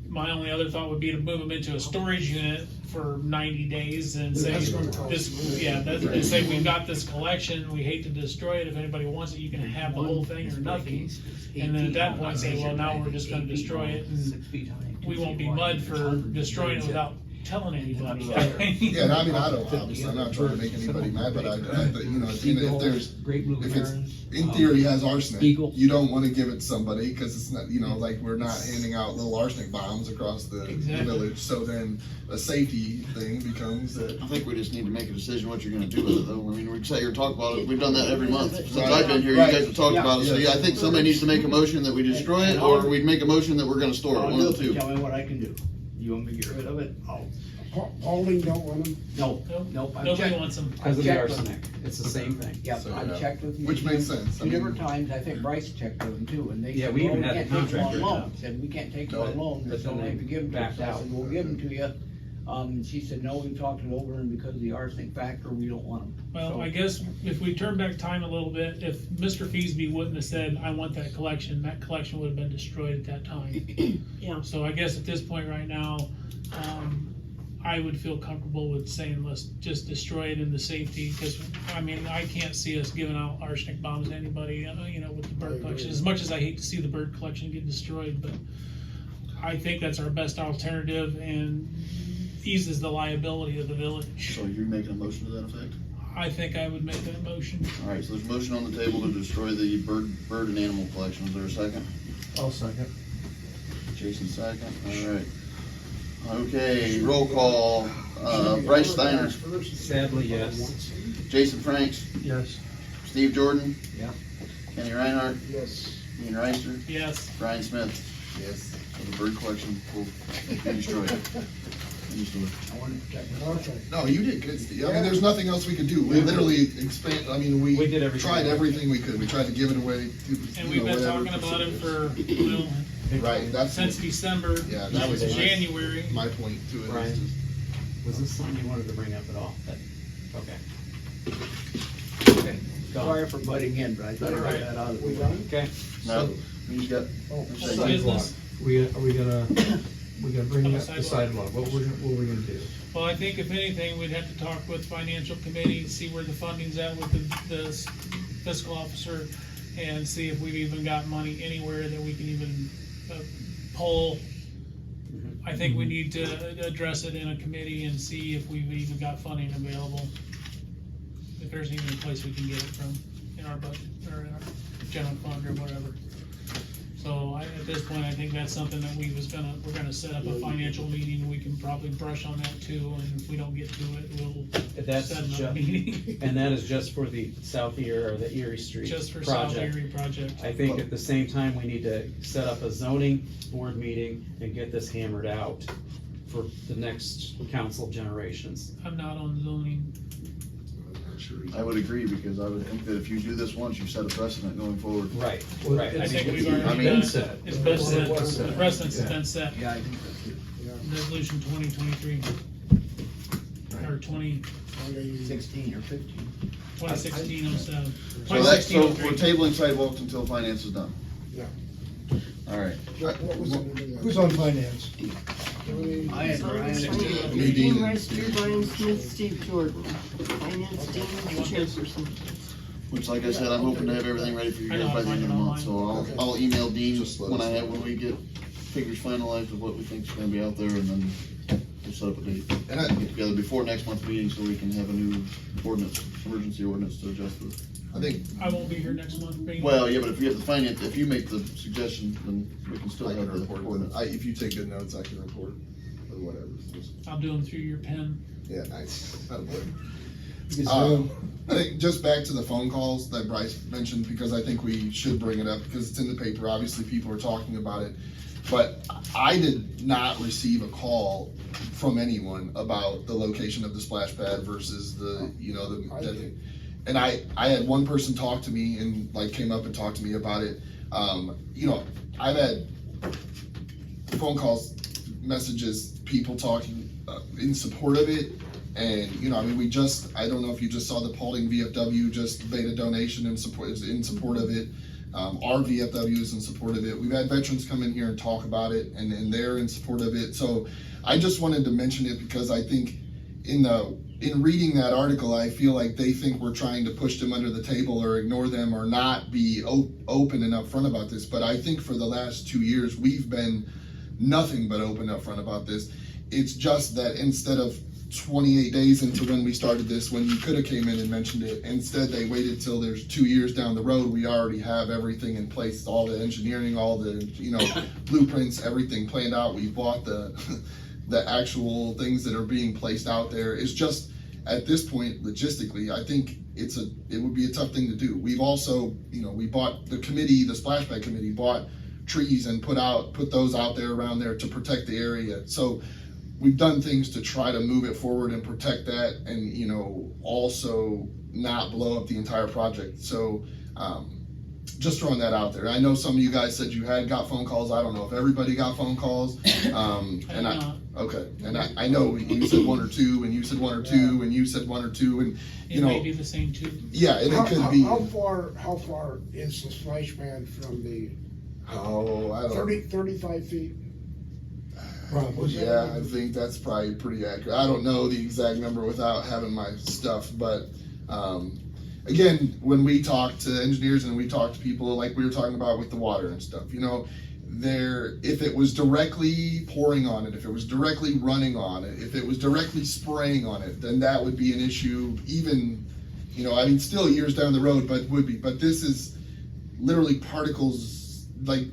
My only other thought would be to move them into a storage unit for 90 days and say, That's gonna cost and say, we've got this collection, we hate to destroy it, if anybody wants it, you can have the whole thing or nothing. And then at that point say, well, now we're just gonna destroy it, and we won't be mud for destroying it without telling anybody. Yeah, and I mean, I don't, obviously, I'm not trying to make anybody mad, but but, you know, if there's, Great blue if it's, herons. in theory, has arsenic, Eagle. you don't wanna give it to somebody, cause it's not, you know, like, we're not handing out little arsenic bombs across the Exactly. village, so then a safety thing becomes that. I think we just need to make a decision what you're gonna do with it, though. I mean, we can sit here and talk about it. We've done that every month. Since Right. I've been here, you Right. guys have talked Yeah. about it. So yeah, I think somebody needs to make a motion that we destroy it, or we make a motion that we're gonna store it, I'll one do of it, the two. tell me what I can do. You want me to get rid of it? Pauline don't want them. Nope, I've Nobody checked. wants them. Because of the checked with- arsenic, it's the same thing. Yep, So, I've yeah. checked with you. Which makes sense. I Two different mean- times, I think Bryce checked with them too, and they Yeah, said, we well, even we had can't the take them on contract loan. written up. Said, we can't take them No. on loan, But there's no then way they to give them to us. backed I out. said, we'll give them to you. She said, no, we talked it over, and because of the arsenic factor, we don't want them. Well, I guess if we turn back time a little bit, if Mr. Feasby wouldn't have said, I want that collection would have been destroyed at that time. Yeah. So I guess at this point right now, I would feel comfortable with saying, let's just destroy it in the safety, because, I mean, I can't see us giving out arsenic bombs to anybody, you know, with the bird collection, as much as I hate to see the bird collection get destroyed, but I think that's our best alternative and eases the liability of the village. So you're making a motion to that effect? I think I would make that motion. All right, so there's a motion on the table to destroy the bird and animal collection. Is there a second? I'll second. Jason second, all right. Okay, roll call, Bryce Steiner, Sadly, yes. Jason Franks, Yes. Steve Jordan. Yeah. Kenny Reinhardt, Yes. Ian Reister, Yes. Brian Smith. Yes. So the bird collection will be destroyed. I wanted to check it out. Okay. No, you did good, Steve. I mean, there's nothing else we could do. We literally expand, I mean, we We did everything. tried everything we could. We tried to give it away. And we've been talking about it for, well, Right, that's, since December, yeah, that was January. my point to it. Brian, is just- was this something you wanted to bring up at all? Okay. Okay, go on. Sorry for butting in, but I thought I got that out of the way. Okay, No, we just got, Oh, Sidewalk. Business. Are we gonna bring Oh, up the sidewalk. sidewalk? What were we gonna do? Well, I think if anything, we'd have to talk with financial committee, see where the funding's at with the fiscal officer, and see if we've even got money anywhere that we can even pull. I think we need to address it in a committee and see if we've even got funding available. If there's even a place we can get it from in our budget, or in our general fund or whatever. So at this point, I think that's something that we're gonna set up a financial meeting, and we can probably brush on that too, and if we don't get to it, we'll that's set another just, meeting. and that is just for the South Erie or the Erie Street Just for South project. Erie project. I think at the same time, we need to set up a zoning board meeting and get this hammered out for the next council generations. I'm not on zoning. I would agree, because I would think that if you do this once, you set a precedent going forward. Right, Well, right. I think we've I already mean- done, set. it's been set, the precedence has been set, Yeah, I think that's it. resolution 2023, or 16 or 15. 2016-07. So that's, so 2016-03. we're tabling sidewalks until finance is done. Yeah. All right. What was under that? Who's on finance? I had Brian. Dean Reister, Brian Smith, Steve Jordan. Finance Dean is the chairperson. Which, like I said, I'm hoping to have everything ready for you I know, guys by the I'll end of the find it month, so online. I'll email Dean Just let when us know. when we get figures finalized of what we think is gonna be out there, and then we'll set up a date. And I- Get together before next month's meeting, so we can have a new ordinance, emergency ordinance to adjust with. I think I won't be here next month, being. Well, yeah, but if you have the finance, if you make the suggestion, then we can still I have can the report it. ordinance. If you take good notes, I can report or whatever. I'll do them through your pen. Yeah, nice. That'll work. Because, I think just back to the phone calls that Bryce mentioned, because I think we should bring it up because it's in the paper. Obviously, people are talking about it. But I did not receive a call from anyone about the location of the splash pad versus the, I did. and I had one person talk to me and like came up and talked to me about it. I've had phone calls, messages, people talking in support of it. And, I don't know if you just saw the Paulding VFW just made a donation in support of it. Our VFW is in support of it. We've had veterans come in here and talk about it, and they're in support of it. So I just wanted to mention it because I think in reading that article, I feel like they think we're trying to push them under the table or ignore them or not be open and upfront about this. But I think for the last 2 years, we've been nothing but open and upfront about this. It's just that instead of 28 days into when we started this, when you could have came in and mentioned it, instead they waited till there's 2 years down the road. We already have everything in place, all the engineering, all the blueprints, everything planned out. We bought the actual things that are being placed out there. It's just at this point logistically, I think it would be a tough thing to do. We've also we bought the splash pad committee bought trees and put those out there around there to protect the area. So we've done things to try to move it forward and protect that, and also not blow up the entire project. So just throwing that out there. I know some of you guys said you had got phone calls. I don't know if everybody got phone calls. Okay, and I know you said one or two, and you said one or two, and you said one or two, and It may be the same too. yeah, and it could be. How far is the splash pad from the Oh, I don't. 35 feet? Probably. Yeah, I think that's probably pretty accurate. I don't know the exact number without having my stuff, but again, when we talk to engineers and we talk to people like we were talking about with the water and stuff, if it was directly pouring on it, if it was directly running on it, if it was directly spraying on it, then that would be an issue. Even, still years down the road, but would be. But this is literally particles, like,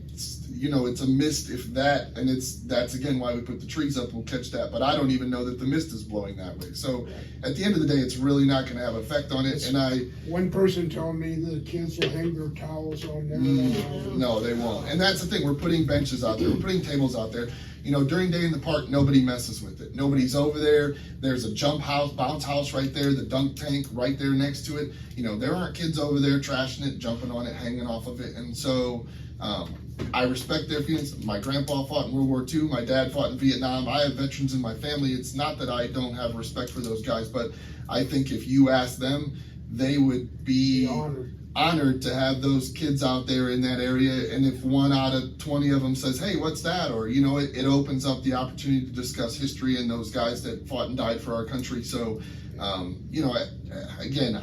it's a mist, if that, and that's again why we put the trees up, we'll catch that, but I don't even know that the mist is blowing that way. So at the end of the day, it's really not gonna have effect on it, and One person told me the kids will hang their towels on there. no, they won't. And that's the thing, we're putting benches out there, we're putting tables out there. during day in the park, nobody messes with it. Nobody's over there. There's a bounce house right there, the dunk tank right there next to it. There aren't kids over there trashing it, jumping on it, hanging off of it. And so, I respect their feelings. My grandpa fought in World War II. My dad fought in Vietnam. I have veterans in my family. It's not that I don't have respect for those guys, but I think if you ask them, they would be honored to have those kids out there in that area. And if 1 out of 20 of them says, hey, what's that? Or, it opens up the opportunity to discuss history and those guys that fought and died for our country. So, again,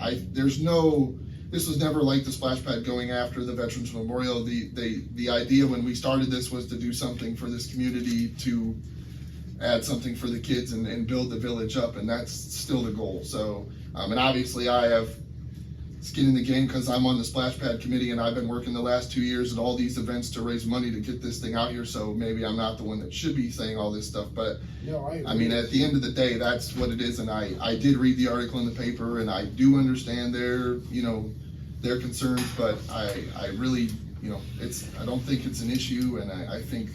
this was never like the splash pad going after the Veterans Memorial. The idea when we started this was to do something for this community, to add something for the kids and build the village up, and that's still the goal. So, and obviously I have skin in the game because I'm on the splash pad committee, and I've been working the last 2 years at all these events to raise money to get this thing out here. So maybe I'm not the one that should be saying all this stuff, but I mean, at the end of the day, that's what it is. And I did read the article in the paper, and I do understand their concerns, but I really, I don't think it's an issue. And I think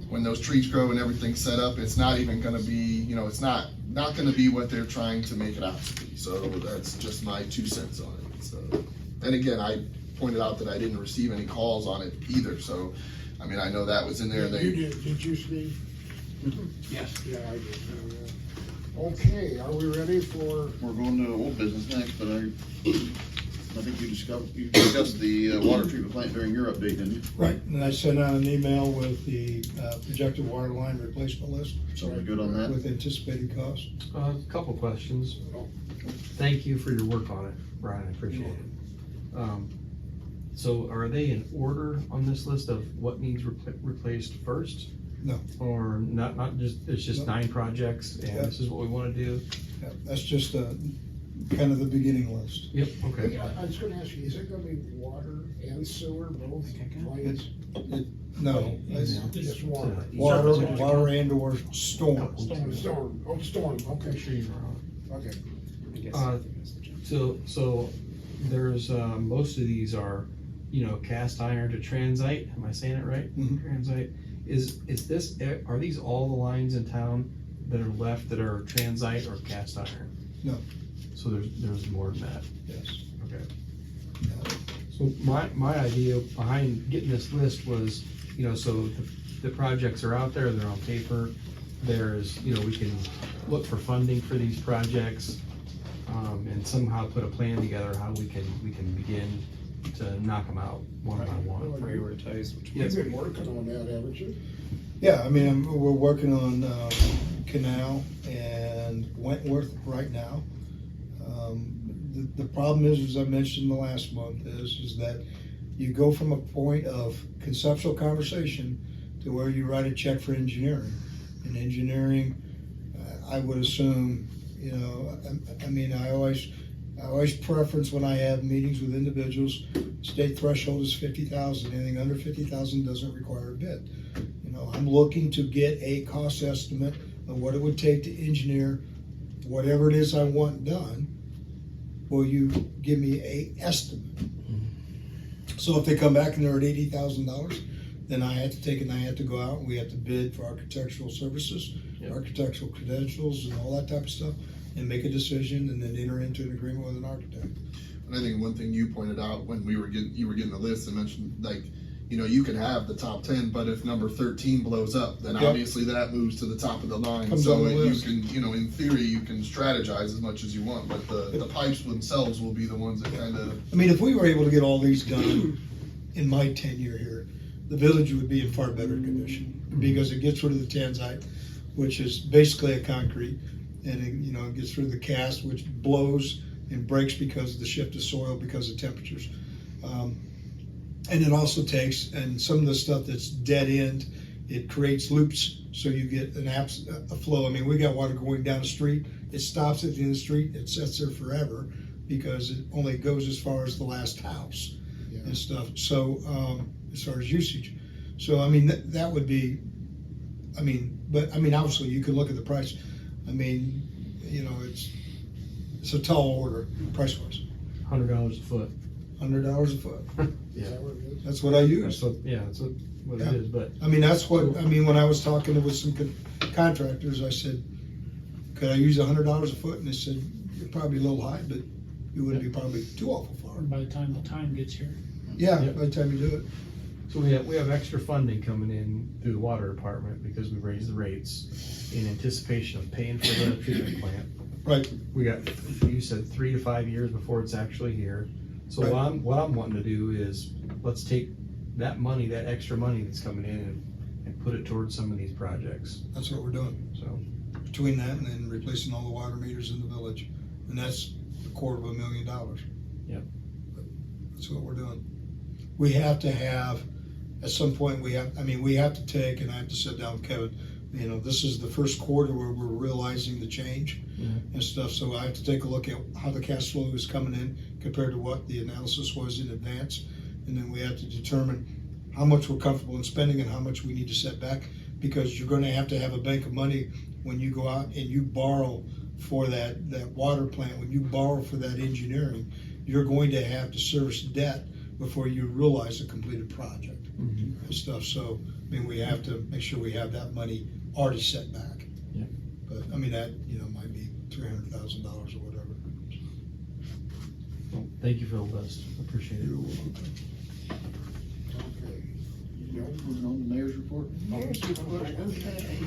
when those trees grow and everything's set up, it's not even gonna be, it's not gonna be what they're trying to make it out to be. So that's just my 2 cents on it. So, and again, I pointed out that I didn't receive any calls on it either. So, I mean, I know that was in there. Did you, Steve? Yes. Yeah, I did. Okay, are we ready for? We're going to old business next, but I think you discussed the water treatment plant during your update, didn't you? Right, and I sent out an email with the projected water line replacement list. So we're good on that? With anticipated cost. A couple questions. Thank you for your work on it, Brian, I appreciate it. So are they in order on this list of what needs replaced first? No. Or not just, it's just 9 projects and this is what we wanna do? Yeah, that's just kind of the beginning list. Yep, okay. I was gonna ask you, is it gonna be water and sewer, both lines? No, it's Just water. water and or storm. Storm, okay. Okay. So there's, most of these are, cast iron to transite, am I saying it right? Mhm. Transite, are these all the lines in town that are left that are transite or cast iron? No. So there's more than that? Yes. Okay. So my idea behind getting this list was, so the projects are out there, they're on paper, there's, we can look for funding for these projects, and somehow put a plan together how we can begin to knock them out one by one. Prioritize which You've been working on that, haven't you? Yeah, I mean, we're working on Canal and Wentworth right now. The problem is, as I mentioned the last month, is that you go from a point of conceptual conversation to where you write a check for engineering. And engineering, I would assume, I always preference when I have meetings with individuals, state threshold is 50,000. Anything under 50,000 doesn't require a bid. I'm looking to get a cost estimate of what it would take to engineer whatever it is I want done. Will you give me a estimate? So if they come back and they're at $80,000, then I have to take it and I have to go out and we have to bid for architectural services, architectural credentials and all that type of stuff, and make a decision and then enter into an agreement with an architect. And I think one thing you pointed out when you were getting the list and mentioned, you can have the top 10, but if number 13 blows up, then obviously that moves to the top of the line. Comes so on the you list. can, in theory, you can strategize as much as you want, but the pipes themselves will be the ones that kind of. I mean, if we were able to get all these done in my tenure here, the village would be in far better condition because it gets rid of the tanzite, which is basically a concrete, and it gets rid of the cast, which blows and breaks because of the shift of soil because of temperatures. And it also takes, and some of the stuff that's dead end, it creates loops so you get a flow. I mean, we got water going down the street, it stops at the end of the street, it sits there forever because it only goes as far as the last house and stuff. So, as far as usage. So, I mean, that would be, obviously you can look at the price. I mean, it's a tall order price-wise. $100 a foot. $100 a foot. Is that what it is? That's what I use. That's what, yeah, that's what Yeah. it is, but I mean, that's what, I mean, when I was talking with some contractors, I said, could I use $100 a foot? And they said, you're probably a little high, but you wouldn't be probably too awful far. By the time the time gets here. Yeah, Yep. by the time you do it. so we have extra funding coming in through the water department because we raised the rates in anticipation of paying for the treatment plant. Right. We got, you said 3 to 5 years before it's actually here. So Right. what I'm wanting to do is, let's take that money, that extra money that's coming in and put it towards some of these projects, That's what we're doing. so. Between that and then replacing all the water meters in the village. And that's $250,000. Yep. That's what we're doing. We have to have, at some point, we have to take, and I have to sit down with Kevin, you know, this is the first quarter where we're realizing the change and stuff, so I have to take a look at how the cash flow is coming in compared to what the analysis was in advance. And then we have to determine how much we're comfortable in spending and how much we need to set back, because you're gonna have to have a bank of money when you go out and you borrow for that water plant, when you borrow for that engineering, you're going to have to service debt before you realize a completed project and stuff. So, I mean, we have to make sure we have that money already set back. Yeah. But, I mean, that, you know, might be $300,000 or whatever. Well, thank you for the list, appreciate it. You're welcome. Okay. You know, moving on to the mayor's report. Mayor's report, okay.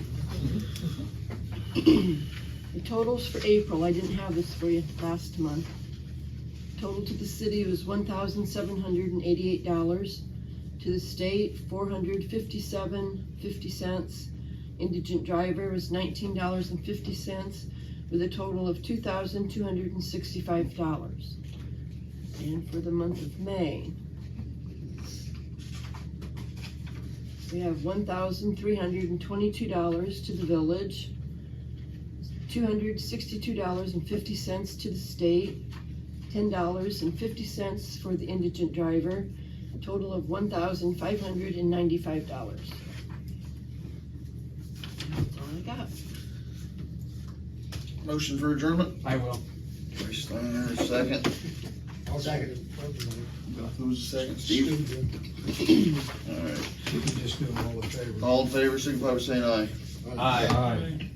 The totals for April, I didn't have this for you last month. Total to the city was $1,788. To the state, $457.50. Indigent driver was $19.50, with a total of $2,265. And for the month of May, we have $1,322 to the village, $262.50 to the state, $10.50 for the indigent driver, a total of $1,595. That's all I got. Motion for adjournment? I will. Gary Steiner, second. I'll second it. Who's the second? Steve? All right. You can just do them all in favor. All in favor, signify by saying aye. Aye. Aye.